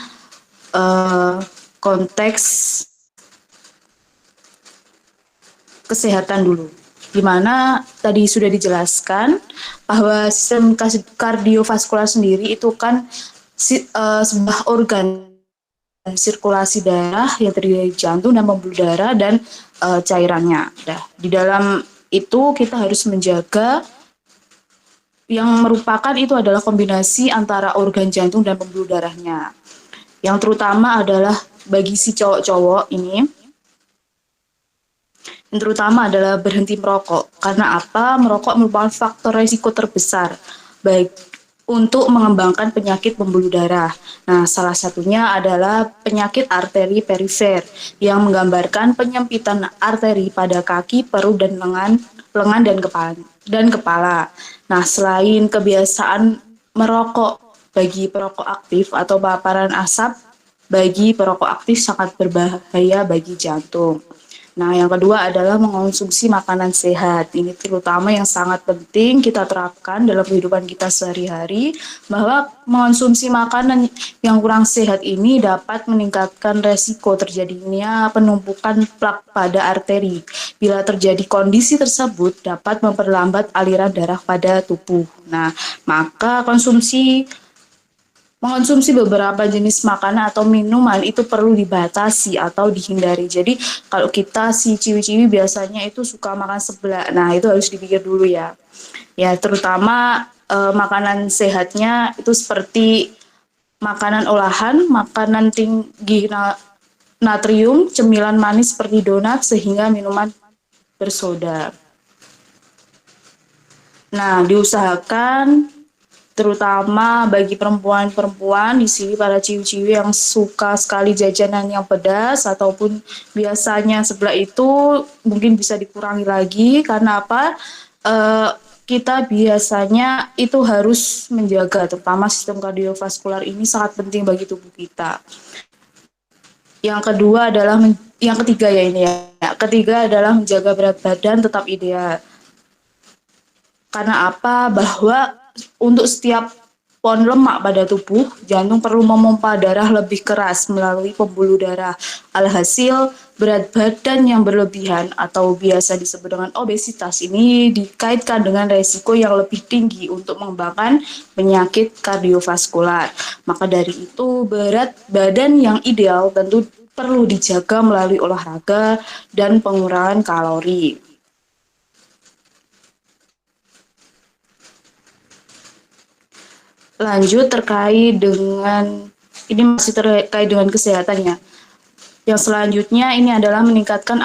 konteks kesehatan dulu. Di mana tadi sudah dijelaskan bahwa sistem kardiovaskular sendiri itu kan sebuah organ sirkulasi darah yang terdiri dari jantung dan pembuluh darah dan cairannya. Nah, di dalam itu kita harus menjaga yang merupakan itu adalah kombinasi antara organ jantung dan pembuluh darahnya. Yang terutama adalah bagi si cowok-cowok ini, yang terutama adalah berhenti merokok. Karena apa? Merokok merupakan faktor risiko terbesar baik untuk mengembangkan penyakit pembuluh darah. Nah, salah satunya adalah penyakit arteri perifer yang menggambarkan penyempitan arteri pada kaki, perut, dan lengan dan kepala. Nah, selain kebiasaan merokok bagi perokok aktif atau paparan asap bagi perokok aktif sangat berbahaya bagi jantung. Nah, yang kedua adalah mengonsumsi makanan sehat. Ini terutama yang sangat penting kita terapkan dalam kehidupan kita sehari-hari, bahwa mengonsumsi makanan yang kurang sehat ini dapat meningkatkan resiko terjadinya penumpukan plak pada arteri. Bila terjadi kondisi tersebut dapat memperlambat aliran darah pada tubuh. Nah, maka mengonsumsi beberapa jenis makanan atau minuman itu perlu dibatasi atau dihindari. Jadi kalau kita si ciwi-ciwi biasanya itu suka makan seblak, nah itu harus dipikir dulu ya. Ya terutama makanan sehatnya itu seperti makanan olahan, makanan tinggi natrium, cemilan manis seperti donat, sehingga minuman bersoda. Nah, diusahakan terutama bagi perempuan-perempuan di sini, para ciwi-ciwi yang suka sekali jajanan yang pedas ataupun biasanya sebelah itu mungkin bisa dikurangi lagi. Karena apa? kita biasanya itu harus menjaga, terutama sistem kardiovaskular ini sangat penting bagi tubuh kita. Yang kedua adalah, yang ketiga ya ini ya. Ketiga adalah menjaga berat badan tetap ideal. Karena apa? Bahwa untuk setiap pon lemak pada tubuh, jantung perlu memompa darah lebih keras melalui pembuluh darah. Alhasil, berat badan yang berlebihan atau biasa disebut dengan obesitas ini dikaitkan dengan resiko yang lebih tinggi untuk mengembangkan penyakit kardiovaskular. Maka dari itu, berat badan yang ideal tentu perlu dijaga melalui olahraga dan pengurangan kalori. Lanjut terkait dengan, ini masih terkait dengan kesehatannya. Yang selanjutnya ini adalah meningkatkan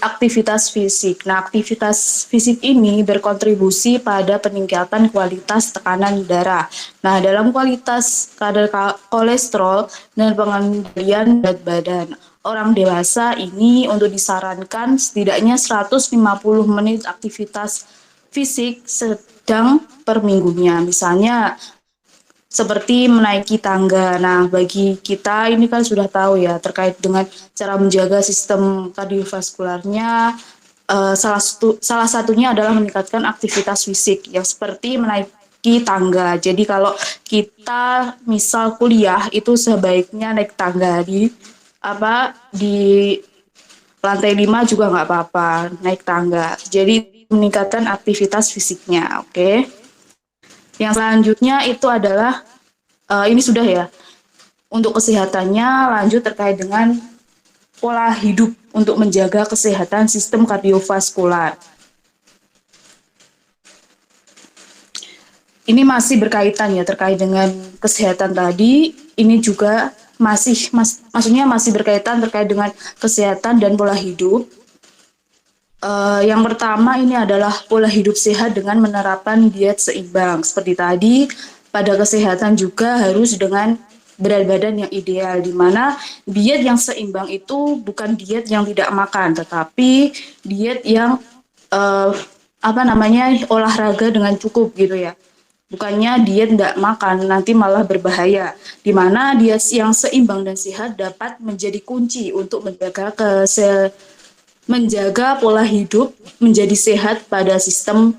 aktivitas fisik. Nah, aktivitas fisik ini berkontribusi pada peningkatan kualitas tekanan darah. Nah, dalam kualitas kadar kolesterol dan pengendalian berat badan. Orang dewasa ini untuk disarankan setidaknya 150 menit aktivitas fisik sedang per minggunya. Misalnya seperti menaiki tangga. Nah, bagi kita ini kan sudah tahu ya terkait dengan cara menjaga sistem kardiovaskularnya. Salah satunya adalah meningkatkan aktivitas fisik yang seperti menaiki tangga. Jadi kalau kita misal kuliah itu sebaiknya naik tangga di lantai 5 juga nggak apa-apa naik tangga. Jadi meningkatkan aktivitas fisiknya, oke? Yang selanjutnya itu adalah, ini sudah ya, untuk kesehatannya. Lanjut terkait dengan pola hidup untuk menjaga kesehatan sistem kardiovaskular. Ini masih berkaitan ya terkait dengan kesehatan tadi, ini juga maksudnya masih berkaitan terkait dengan kesehatan dan pola hidup. Yang pertama ini adalah pola hidup sehat dengan menerapkan diet seimbang. Seperti tadi, pada kesehatan juga harus dengan berat badan yang ideal, di mana diet yang seimbang itu bukan diet yang tidak makan, tetapi diet yang olahraga dengan cukup gitu ya. Bukannya diet tidak makan, nanti malah berbahaya. Di mana diet yang seimbang dan sehat dapat menjadi kunci untuk menjaga pola hidup menjadi sehat pada sistem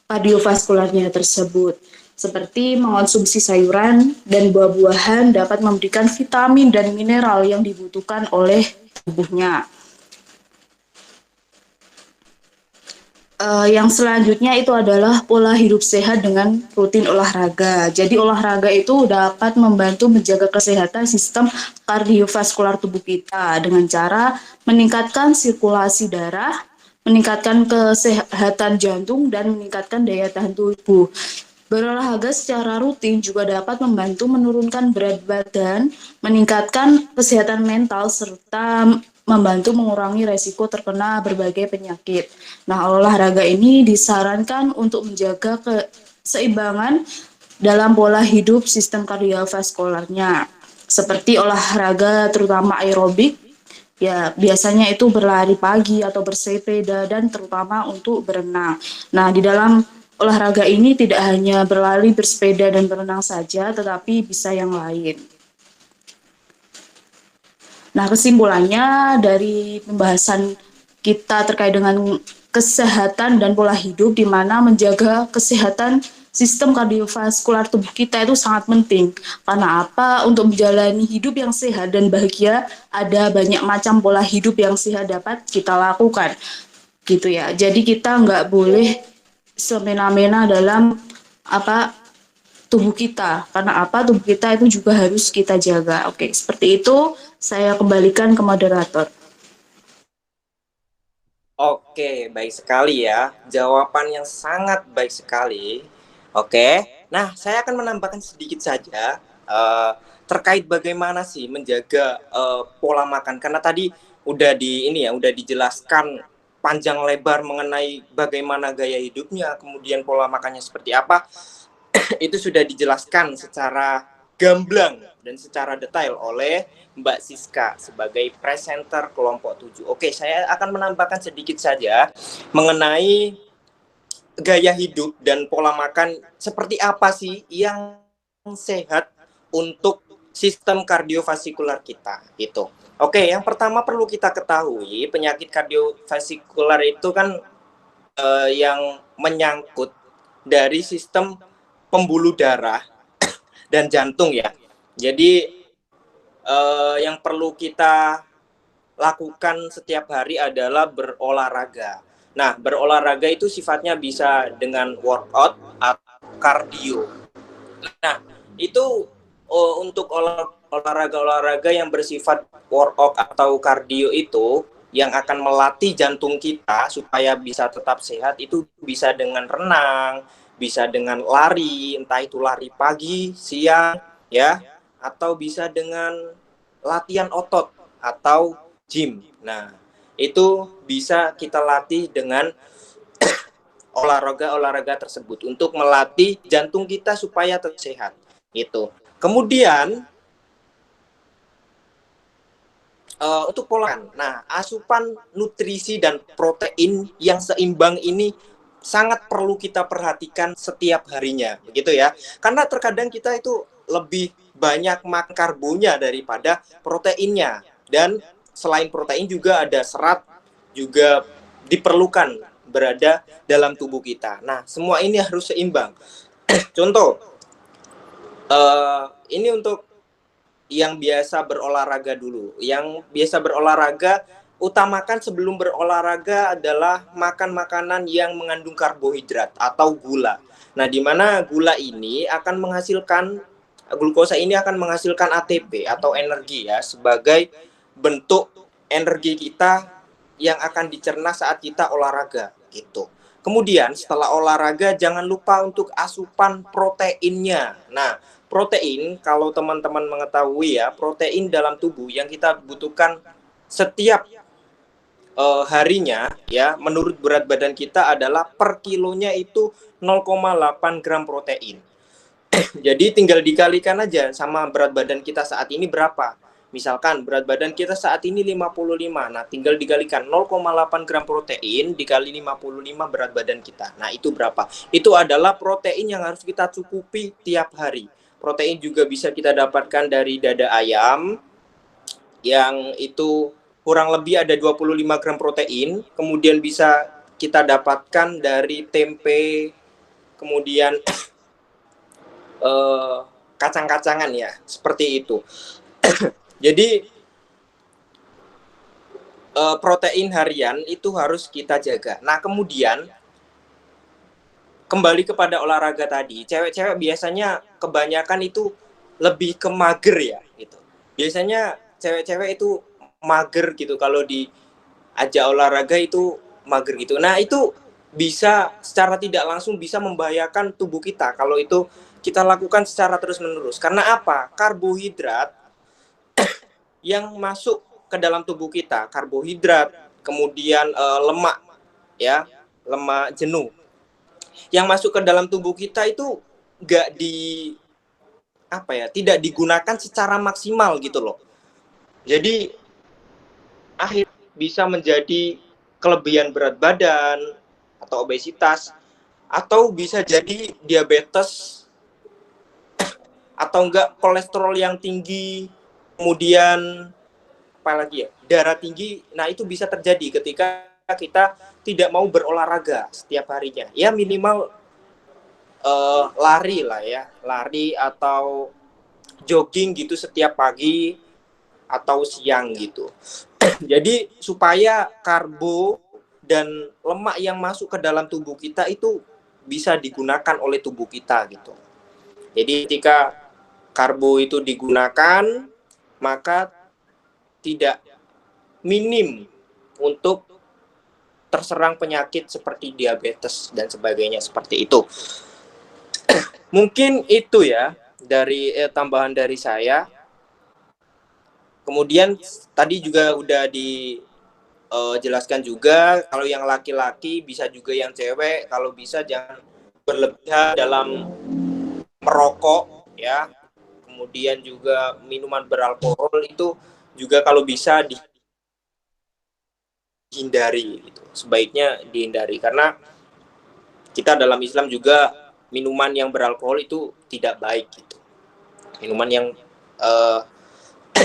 kardiovaskularnya tersebut. Seperti mengonsumsi sayuran dan buah-buahan dapat memberikan vitamin dan mineral yang dibutuhkan oleh tubuhnya. Yang selanjutnya itu adalah pola hidup sehat dengan rutin olahraga. Jadi olahraga itu dapat membantu menjaga kesehatan sistem kardiovaskular tubuh kita dengan cara meningkatkan sirkulasi darah, meningkatkan kesehatan jantung, dan meningkatkan daya tahan tubuh. Berolahraga secara rutin juga dapat membantu menurunkan berat badan, meningkatkan kesehatan mental, serta membantu mengurangi resiko terkena berbagai penyakit. Nah, olahraga ini disarankan untuk menjaga keseimbangan dalam pola hidup sistem kardiovaskularnya. Seperti olahraga terutama aerobik, ya biasanya itu berlari pagi atau bersepeda, dan terutama untuk berenang. Nah, di dalam olahraga ini tidak hanya berlari, bersepeda, dan berenang saja, tetapi bisa yang lain. Nah, kesimpulannya dari pembahasan kita terkait dengan kesehatan dan pola hidup, di mana menjaga kesehatan sistem kardiovaskular tubuh kita itu sangat penting. Karena apa? Untuk menjalani hidup yang sehat dan bahagia, ada banyak macam pola hidup yang sehat dapat kita lakukan. Gitu ya. Jadi kita nggak boleh semena-mena dalam tubuh kita. Karena apa? Tubuh kita itu juga harus kita jaga. Oke, seperti itu. Saya kembalikan ke moderator. Oke, baik sekali ya. Jawaban yang sangat baik sekali. Oke. Nah, saya akan menambahkan sedikit saja terkait bagaimana sih menjaga pola makan. Karena tadi udah dijelaskan panjang lebar mengenai bagaimana gaya hidupnya, kemudian pola makannya seperti apa. Itu sudah dijelaskan secara gamblang dan secara detail oleh Mbak Siska sebagai presenter kelompok 7. Oke, saya akan menambahkan sedikit saja mengenai gaya hidup dan pola makan seperti apa sih yang sehat untuk sistem kardiovaskular kita gitu. Oke, yang pertama perlu kita ketahui penyakit kardiovaskular itu kan yang menyangkut dari sistem pembuluh darah dan jantung ya. Jadi yang perlu kita lakukan setiap hari adalah berolahraga. Nah, berolahraga itu sifatnya bisa dengan workout atau kardio. Nah, itu untuk olahraga-olahraga yang bersifat workout atau kardio itu yang akan melatih jantung kita supaya bisa tetap sehat itu bisa dengan renang, bisa dengan lari, entah itu lari pagi, siang, ya, atau bisa dengan latihan otot atau gym. Nah, itu bisa kita latih dengan olahraga-olahraga tersebut untuk melatih jantung kita supaya tetap sehat. Itu. Kemudian untuk pola. Nah, asupan nutrisi dan protein yang seimbang ini sangat perlu kita perhatikan setiap harinya, begitu ya. Karena terkadang kita itu lebih banyak makan karbonya daripada proteinnya. Dan selain protein juga ada serat juga diperlukan berada dalam tubuh kita. Nah, semua ini harus seimbang. Contoh, ini untuk yang biasa berolahraga dulu. Yang biasa berolahraga, utamakan sebelum berolahraga adalah makan makanan yang mengandung karbohidrat atau gula. Nah, di mana gula ini akan menghasilkan, glukosa ini akan menghasilkan ATP atau energi ya, sebagai bentuk energi kita yang akan dicerna saat kita olahraga gitu. Kemudian setelah olahraga jangan lupa untuk asupan proteinnya. Nah, protein kalau teman-teman mengetahui ya, protein dalam tubuh yang kita butuhkan setiap harinya ya, menurut berat badan kita adalah per kilonya itu 0,8 gram protein. Jadi tinggal dikalikan aja sama berat badan kita saat ini berapa. Misalkan berat badan kita saat ini 55. Nah, tinggal dikalikan 0,8 gram protein dikali 55 berat badan kita. Nah, itu berapa? Itu adalah protein yang harus kita cukupi tiap hari. Protein juga bisa kita dapatkan dari dada ayam yang itu kurang lebih ada 25 gram protein. Kemudian bisa kita dapatkan dari tempe, kemudian kacang-kacangan ya, seperti itu. Jadi protein harian itu harus kita jaga. Nah, kemudian kembali kepada olahraga tadi, cewek-cewek biasanya kebanyakan itu lebih ke mager ya gitu. Biasanya cewek-cewek itu mager gitu, kalau diajak olahraga itu mager gitu. Nah, itu bisa secara tidak langsung bisa membahayakan tubuh kita kalau itu kita lakukan secara terus-menerus. Karena apa? Karbohidrat yang masuk ke dalam tubuh kita, karbohidrat, kemudian lemak ya, lemak jenuh yang masuk ke dalam tubuh kita itu tidak digunakan secara maksimal gitu loh. Jadi akhir bisa menjadi kelebihan berat badan atau obesitas, atau bisa jadi diabetes, atau enggak kolesterol yang tinggi, kemudian apalagi ya, darah tinggi. Nah, itu bisa terjadi ketika kita tidak mau berolahraga setiap harinya. Ya minimal lari lah ya, lari atau jogging gitu setiap pagi atau siang gitu. Jadi supaya karbo dan lemak yang masuk ke dalam tubuh kita itu bisa digunakan oleh tubuh kita gitu. Jadi ketika karbo itu digunakan, maka tidak minim untuk terserang penyakit seperti diabetes dan sebagainya seperti itu. Mungkin itu ya dari tambahan dari saya. Kemudian tadi juga udah dijelaskan juga kalau yang laki-laki bisa juga yang cewek, kalau bisa jangan berlebihan dalam merokok ya. Kemudian juga minuman beralkohol itu juga kalau bisa dihindari gitu. Sebaiknya dihindari karena kita dalam Islam juga minuman yang beralkohol itu tidak baik gitu. Minuman yang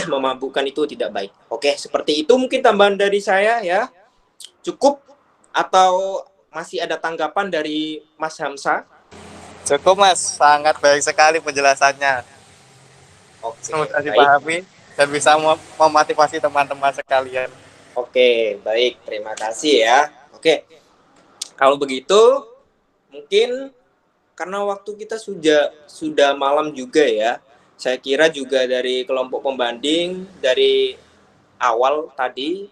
memabukkan itu tidak baik. Oke, seperti itu mungkin tambahan dari saya ya. Cukup atau masih ada tanggapan dari Mas Hamsa? Cukup Mas, sangat baik sekali penjelasannya. Oke, Semoga baik. dipahami dan bisa memotivasi teman-teman sekalian. Oke, baik. Terima kasih ya. Oke, kalau begitu mungkin karena waktu kita sudah malam juga ya. Saya kira juga dari kelompok pembanding dari awal tadi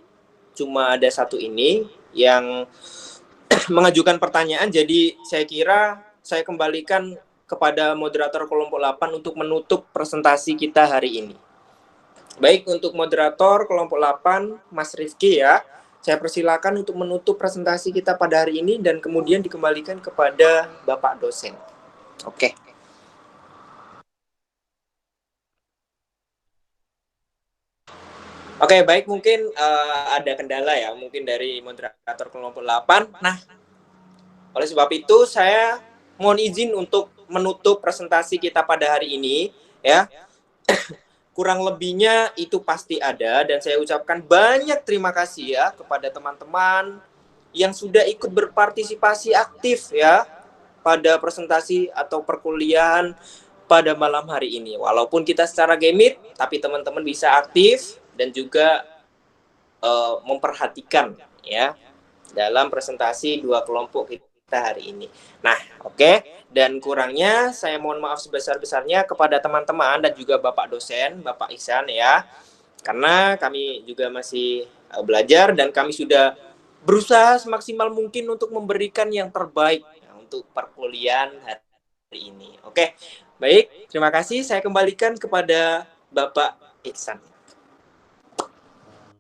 cuma ada satu ini yang mengajukan pertanyaan. Jadi saya kira saya kembalikan kepada moderator kelompok 8 untuk menutup presentasi kita hari ini. Baik, untuk moderator kelompok 8 Mas Rifki ya, saya persilakan untuk menutup presentasi kita pada hari ini dan kemudian dikembalikan kepada Bapak dosen. Oke. Oke, baik, mungkin ada kendala ya, mungkin dari moderator kelompok 8. Nah, oleh sebab itu saya mohon izin untuk menutup presentasi kita pada hari ini ya. Kurang lebihnya itu pasti ada, dan saya ucapkan banyak terima kasih ya kepada teman-teman yang sudah ikut berpartisipasi aktif ya pada presentasi atau perkuliahan pada malam hari ini. Walaupun kita secara gamit, tapi teman-teman bisa aktif dan juga memperhatikan ya dalam presentasi dua kelompok kita hari ini. Nah, oke. Dan kurangnya saya mohon maaf sebesar-besarnya kepada teman-teman dan juga Bapak dosen, Bapak Ihsan ya. Karena kami juga masih belajar dan kami sudah berusaha semaksimal mungkin untuk memberikan yang terbaik untuk perkuliahan hari ini. Oke. Baik, terima kasih. Saya kembalikan kepada Bapak Ihsan.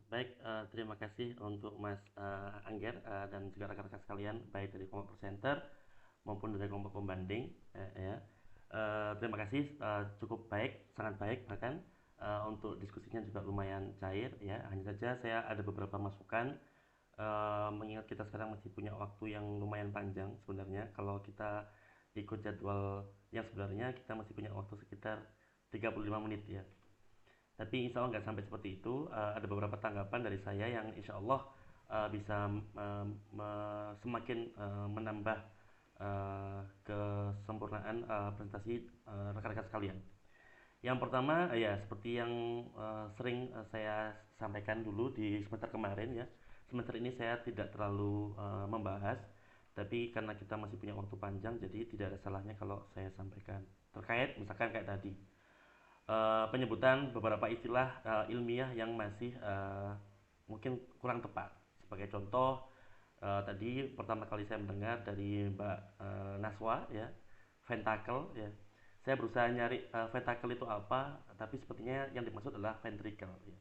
Baik, terima kasih untuk Mas Angger dan juga rekan-rekan sekalian, baik dari kelompok presenter maupun dari kelompok pembanding ya. Terima kasih, cukup baik, sangat baik bahkan untuk diskusinya juga lumayan cair ya. Hanya saja saya ada beberapa masukan, mengingat kita sekarang masih punya waktu yang lumayan panjang sebenarnya. Kalau kita ikut jadwal yang sebenarnya kita masih punya waktu sekitar 35 menit ya. Tapi insya Allah nggak sampai seperti itu. Ada beberapa tanggapan dari saya yang insya Allah bisa semakin menambah kesempurnaan presentasi rekan-rekan sekalian. Yang pertama ya seperti yang sering saya sampaikan dulu di semester kemarin ya. Semester ini saya tidak terlalu membahas, tapi karena kita masih punya waktu panjang, jadi tidak ada salahnya kalau saya sampaikan terkait misalkan kayak tadi. Penyebutan beberapa istilah ilmiah yang masih mungkin kurang tepat. Sebagai contoh, tadi pertama kali saya mendengar dari Mbak Naswa ya, ventricle ya. Saya berusaha nyari ventricle itu apa, tapi sepertinya yang dimaksud adalah ventricle ya.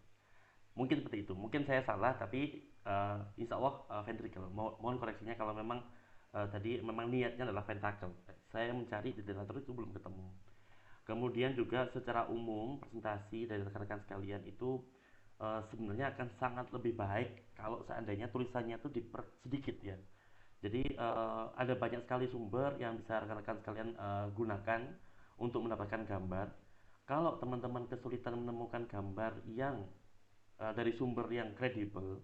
Mungkin seperti itu. Mungkin saya salah, tapi insya Allah ventricle. Mohon koreksinya kalau memang tadi memang niatnya adalah ventricle. Saya mencari di literatur itu belum ketemu. Kemudian juga secara umum presentasi dari rekan-rekan sekalian itu sebenarnya akan sangat lebih baik kalau seandainya tulisannya itu sedikit ya. Jadi ada banyak sekali sumber yang bisa rekan-rekan sekalian gunakan untuk mendapatkan gambar. Kalau teman-teman kesulitan menemukan gambar yang dari sumber yang kredibel,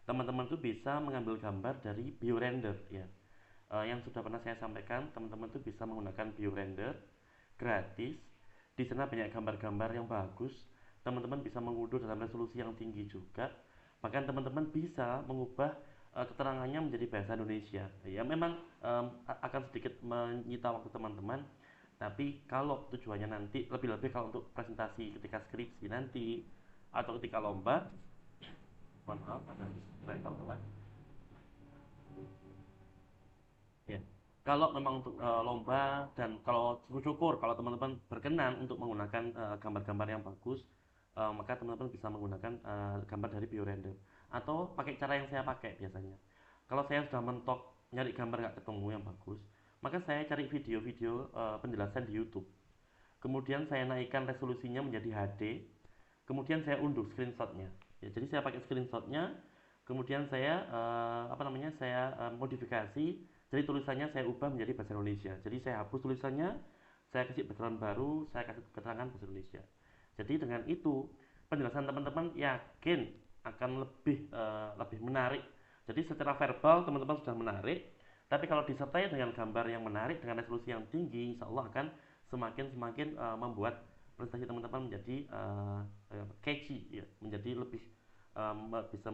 teman-teman tuh bisa mengambil gambar dari biorender ya. Yang sudah pernah saya sampaikan, teman-teman tuh bisa menggunakan biorender gratis. Di sana banyak gambar-gambar yang bagus. Teman-teman bisa mengunduh dalam resolusi yang tinggi juga. Bahkan teman-teman bisa mengubah keterangannya menjadi bahasa Indonesia. Ya memang akan sedikit menyita waktu teman-teman. Tapi kalau tujuannya nanti lebih-lebih kalau untuk presentasi ketika skripsi nanti atau ketika lomba, mohon maaf ada teman. Ya. Kalau memang untuk lomba dan kalau syukur kalau teman-teman berkenan untuk menggunakan gambar-gambar yang bagus, maka teman-teman bisa menggunakan gambar dari biorender atau pakai cara yang saya pakai biasanya. Kalau saya sudah mentok nyari gambar nggak ketemu yang bagus, maka saya cari video-video penjelasan di YouTube. Kemudian saya naikkan resolusinya menjadi HD, kemudian saya unduh screenshotnya. Ya, jadi saya pakai screenshotnya, kemudian saya saya modifikasi Jadi tulisannya saya ubah menjadi bahasa Indonesia. Jadi saya hapus tulisannya, saya kasih background baru, saya kasih keterangan bahasa Indonesia. Jadi dengan itu penjelasan teman-teman yakin akan lebih menarik. Jadi secara verbal teman-teman sudah menarik, tapi kalau disertai dengan gambar yang menarik dengan resolusi yang tinggi, insya Allah akan semakin membuat presentasi teman-teman menjadi catchy, ya, menjadi lebih bisa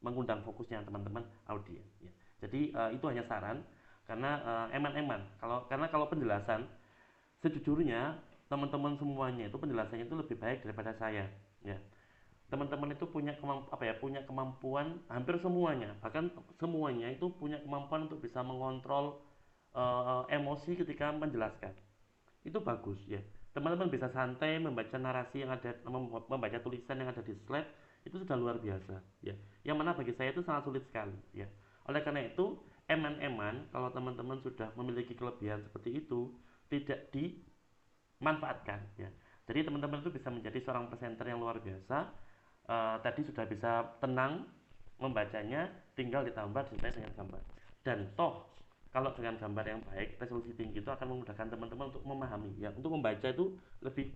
mengundang fokusnya teman-teman audiens. Ya. Jadi itu hanya saran karena karena kalau penjelasan sejujurnya teman-teman semuanya itu penjelasannya itu lebih baik daripada saya. Ya. Teman-teman itu punya kemampuan hampir semuanya, bahkan semuanya itu punya kemampuan untuk bisa mengontrol emosi ketika menjelaskan. Itu bagus ya. Teman-teman bisa santai membaca narasi yang ada, membaca tulisan yang ada di slide, itu sudah luar biasa ya. Yang mana bagi saya itu sangat sulit sekali ya. Oleh karena itu, kalau teman-teman sudah memiliki kelebihan seperti itu, tidak dimanfaatkan ya. Jadi teman-teman itu bisa menjadi seorang presenter yang luar biasa. Tadi sudah bisa tenang membacanya, tinggal ditambah disertai dengan gambar. Dan toh kalau dengan gambar yang baik, resolusi tinggi itu akan memudahkan teman-teman untuk memahami ya, untuk membaca itu lebih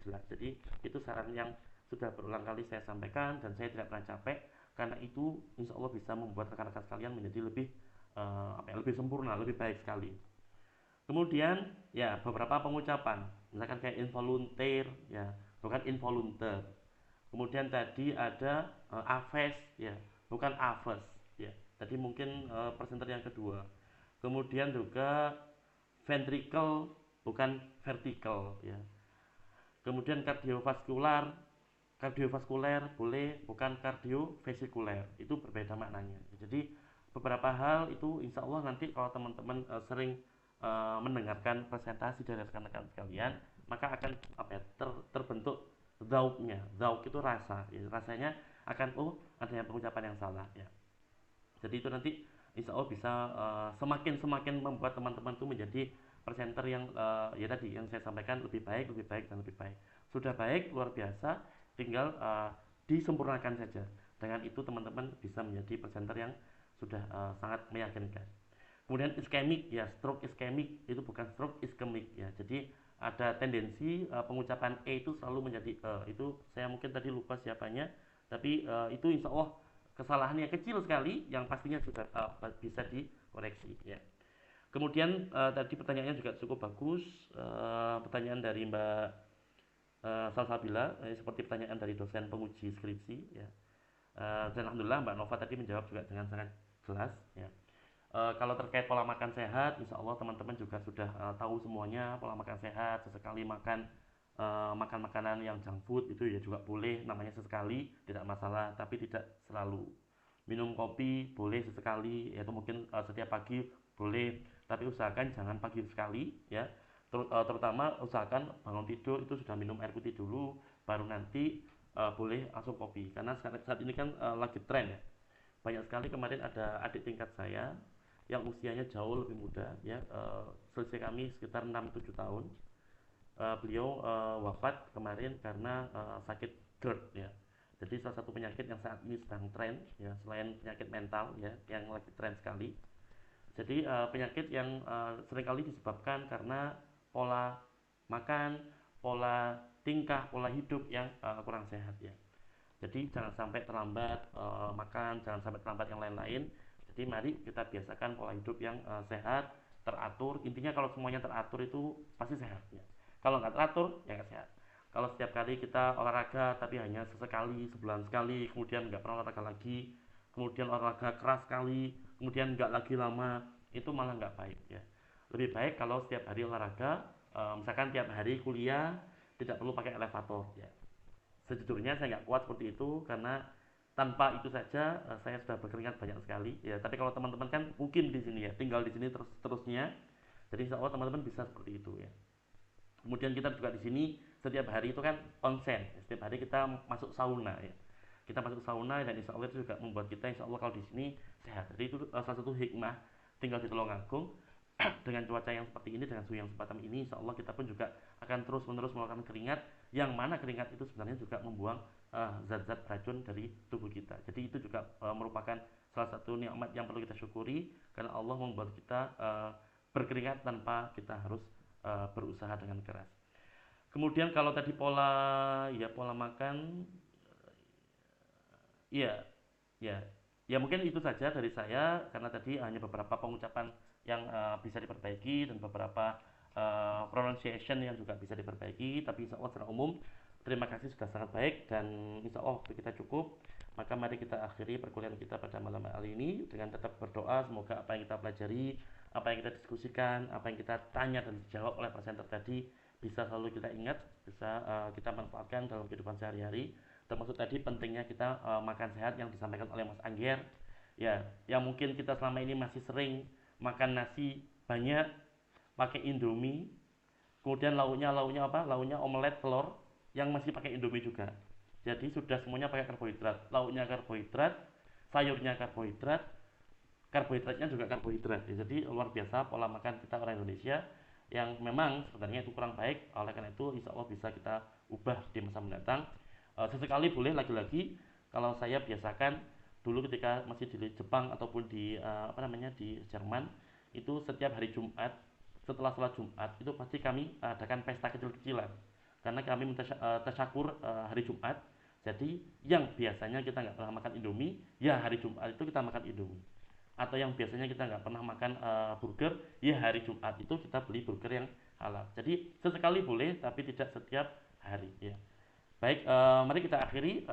jelas. Jadi itu saran yang sudah berulang kali saya sampaikan dan saya tidak pernah capek, karena itu insya Allah bisa membuat rekan-rekan sekalian menjadi lebih sempurna, lebih baik sekali. Kemudian ya beberapa pengucapan, misalkan kayak involunteer ya, bukan involunteer. Kemudian tadi ada aves ya, bukan aves ya. Tadi mungkin presenter yang kedua. Kemudian juga ventricle bukan vertical ya. Kemudian kardiovaskuler boleh, bukan kardiovasikuler. Itu berbeda maknanya. Jadi beberapa hal itu insya Allah nanti kalau teman-teman sering mendengarkan presentasi dari rekan-rekan sekalian, maka akan terbentuk zauknya. Zauk itu rasa ya. Rasanya akan ada yang pengucapan yang salah ya. Jadi itu nanti insya Allah bisa semakin membuat teman-teman itu menjadi presenter yang ya tadi yang saya sampaikan lebih baik dan lebih baik. Sudah baik luar biasa, tinggal disempurnakan saja. Dengan itu teman-teman bisa menjadi presenter yang sudah sangat meyakinkan. Kemudian iskemik ya, stroke iskemik itu bukan stroke iskemik ya. Jadi ada tendensi pengucapan itu selalu menjadi itu saya mungkin tadi lupa siapanya, tapi itu insya Allah kesalahannya kecil sekali yang pastinya sudah bisa dikoreksi ya. Kemudian tadi pertanyaannya juga cukup bagus, pertanyaan dari Mbak Salsabila, seperti pertanyaan dari dosen penguji skripsi ya. Dan alhamdulillah Mbak Nova tadi menjawab juga dengan sangat jelas ya. Kalau terkait pola makan sehat, insya Allah teman-teman juga sudah tahu semuanya pola makan sehat. Sesekali makan makanan yang junk food itu ya juga boleh, namanya sesekali tidak masalah, tapi tidak selalu. Minum kopi boleh sesekali, yaitu mungkin setiap pagi boleh, tapi usahakan jangan pagi sekali ya. Terutama usahakan bangun tidur itu sudah minum air putih dulu, baru nanti boleh langsung kopi, karena saat ini kan lagi tren ya. Banyak sekali kemarin ada adik tingkat saya yang usianya jauh lebih muda ya, selesai kami sekitar 6-7 tahun. Beliau wafat kemarin karena sakit GERD ya. Jadi salah satu penyakit yang saat ini sedang tren ya, selain penyakit mental ya yang lagi tren sekali. Jadi penyakit yang seringkali disebabkan karena pola makan, pola tingkah, pola hidup yang kurang sehat ya. Jadi jangan sampai terlambat makan, jangan sampai terlambat yang lain-lain. Jadi mari kita biasakan pola hidup yang sehat, teratur. Intinya kalau semuanya teratur itu pasti sehat ya. Kalau nggak teratur ya nggak sehat. Kalau setiap kali kita olahraga tapi hanya sesekali, sebulan sekali, kemudian nggak pernah olahraga lagi, kemudian olahraga keras sekali, kemudian nggak lagi lama, itu malah nggak baik ya. Lebih baik kalau setiap hari olahraga, misalkan tiap hari kuliah tidak perlu pakai elevator ya. Sejujurnya saya nggak kuat seperti itu, karena tanpa itu saja saya sudah berkeringat banyak sekali ya. Tapi kalau teman-teman kan mungkin di sini ya, tinggal di sini terusnya, jadi insya Allah teman-teman bisa seperti itu ya. Kemudian kita juga di sini setiap hari itu kan onsen, setiap hari kita masuk sauna ya. Kita masuk sauna dan insya Allah itu juga membuat kita insya Allah kalau di sini sehat. Jadi itu salah satu hikmah tinggal di Tulungagung dengan cuaca yang seperti ini, dengan suhu yang semacam ini, insya Allah kita pun juga akan terus-menerus mengeluarkan keringat, yang mana keringat itu sebenarnya juga membuang zat-zat racun dari tubuh kita. Jadi itu juga merupakan salah satu nikmat yang perlu kita syukuri, karena Allah membuat kita berkeringat tanpa kita harus berusaha dengan keras. Kemudian kalau tadi pola makan, ya mungkin itu saja dari saya, karena tadi hanya beberapa pengucapan yang bisa diperbaiki dan beberapa pronunciation yang juga bisa diperbaiki, tapi insya Allah secara umum terima kasih sudah sangat baik, dan insya Allah waktu kita cukup. Maka mari kita akhiri perkuliahan kita pada malam hari ini dengan tetap berdoa, semoga apa yang kita pelajari, apa yang kita diskusikan, apa yang kita tanya dan dijawab oleh presenter tadi bisa selalu kita ingat, bisa kita manfaatkan dalam kehidupan sehari-hari. Termasuk tadi pentingnya kita makan sehat yang disampaikan oleh Mas Angger, ya, yang mungkin kita selama ini masih sering makan nasi banyak, pakai Indomie, kemudian lauknya apa? Lauknya omelet telur yang masih pakai Indomie juga. Jadi sudah semuanya pakai karbohidrat, lauknya karbohidrat, sayurnya karbohidrat, karbohidratnya juga karbohidrat. Jadi luar biasa pola makan kita orang Indonesia yang memang sebenarnya itu kurang baik. Oleh karena itu insya Allah bisa kita ubah di masa mendatang. Sesekali boleh, lagi-lagi kalau saya biasakan dulu ketika masih di Jepang ataupun di di Jerman, itu setiap hari Jumat setelah sholat Jumat itu pasti kami adakan pesta kecil-kecilan, karena kami tasyakur hari Jumat. Jadi yang biasanya kita nggak pernah makan Indomie, ya hari Jumat itu kita makan Indomie. Atau yang biasanya kita nggak pernah makan burger, ya hari Jumat itu kita beli burger yang halal. Jadi sesekali boleh, tapi tidak setiap hari, ya. Baik, mari kita akhiri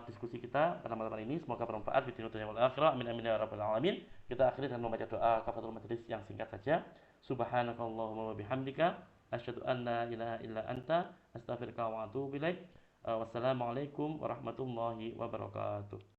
diskusi kita pada malam hari ini. Semoga bermanfaat. Amin amin ya rabbal alamin. Kita akhiri dengan membaca doa kafaratul majelis yang singkat saja. Subhanakallahumma wa bihamdika asyhadu an la ilaha illa anta astaghfiruka wa atubu ilaik. Wassalamualaikum warahmatullahi wabarakatuh.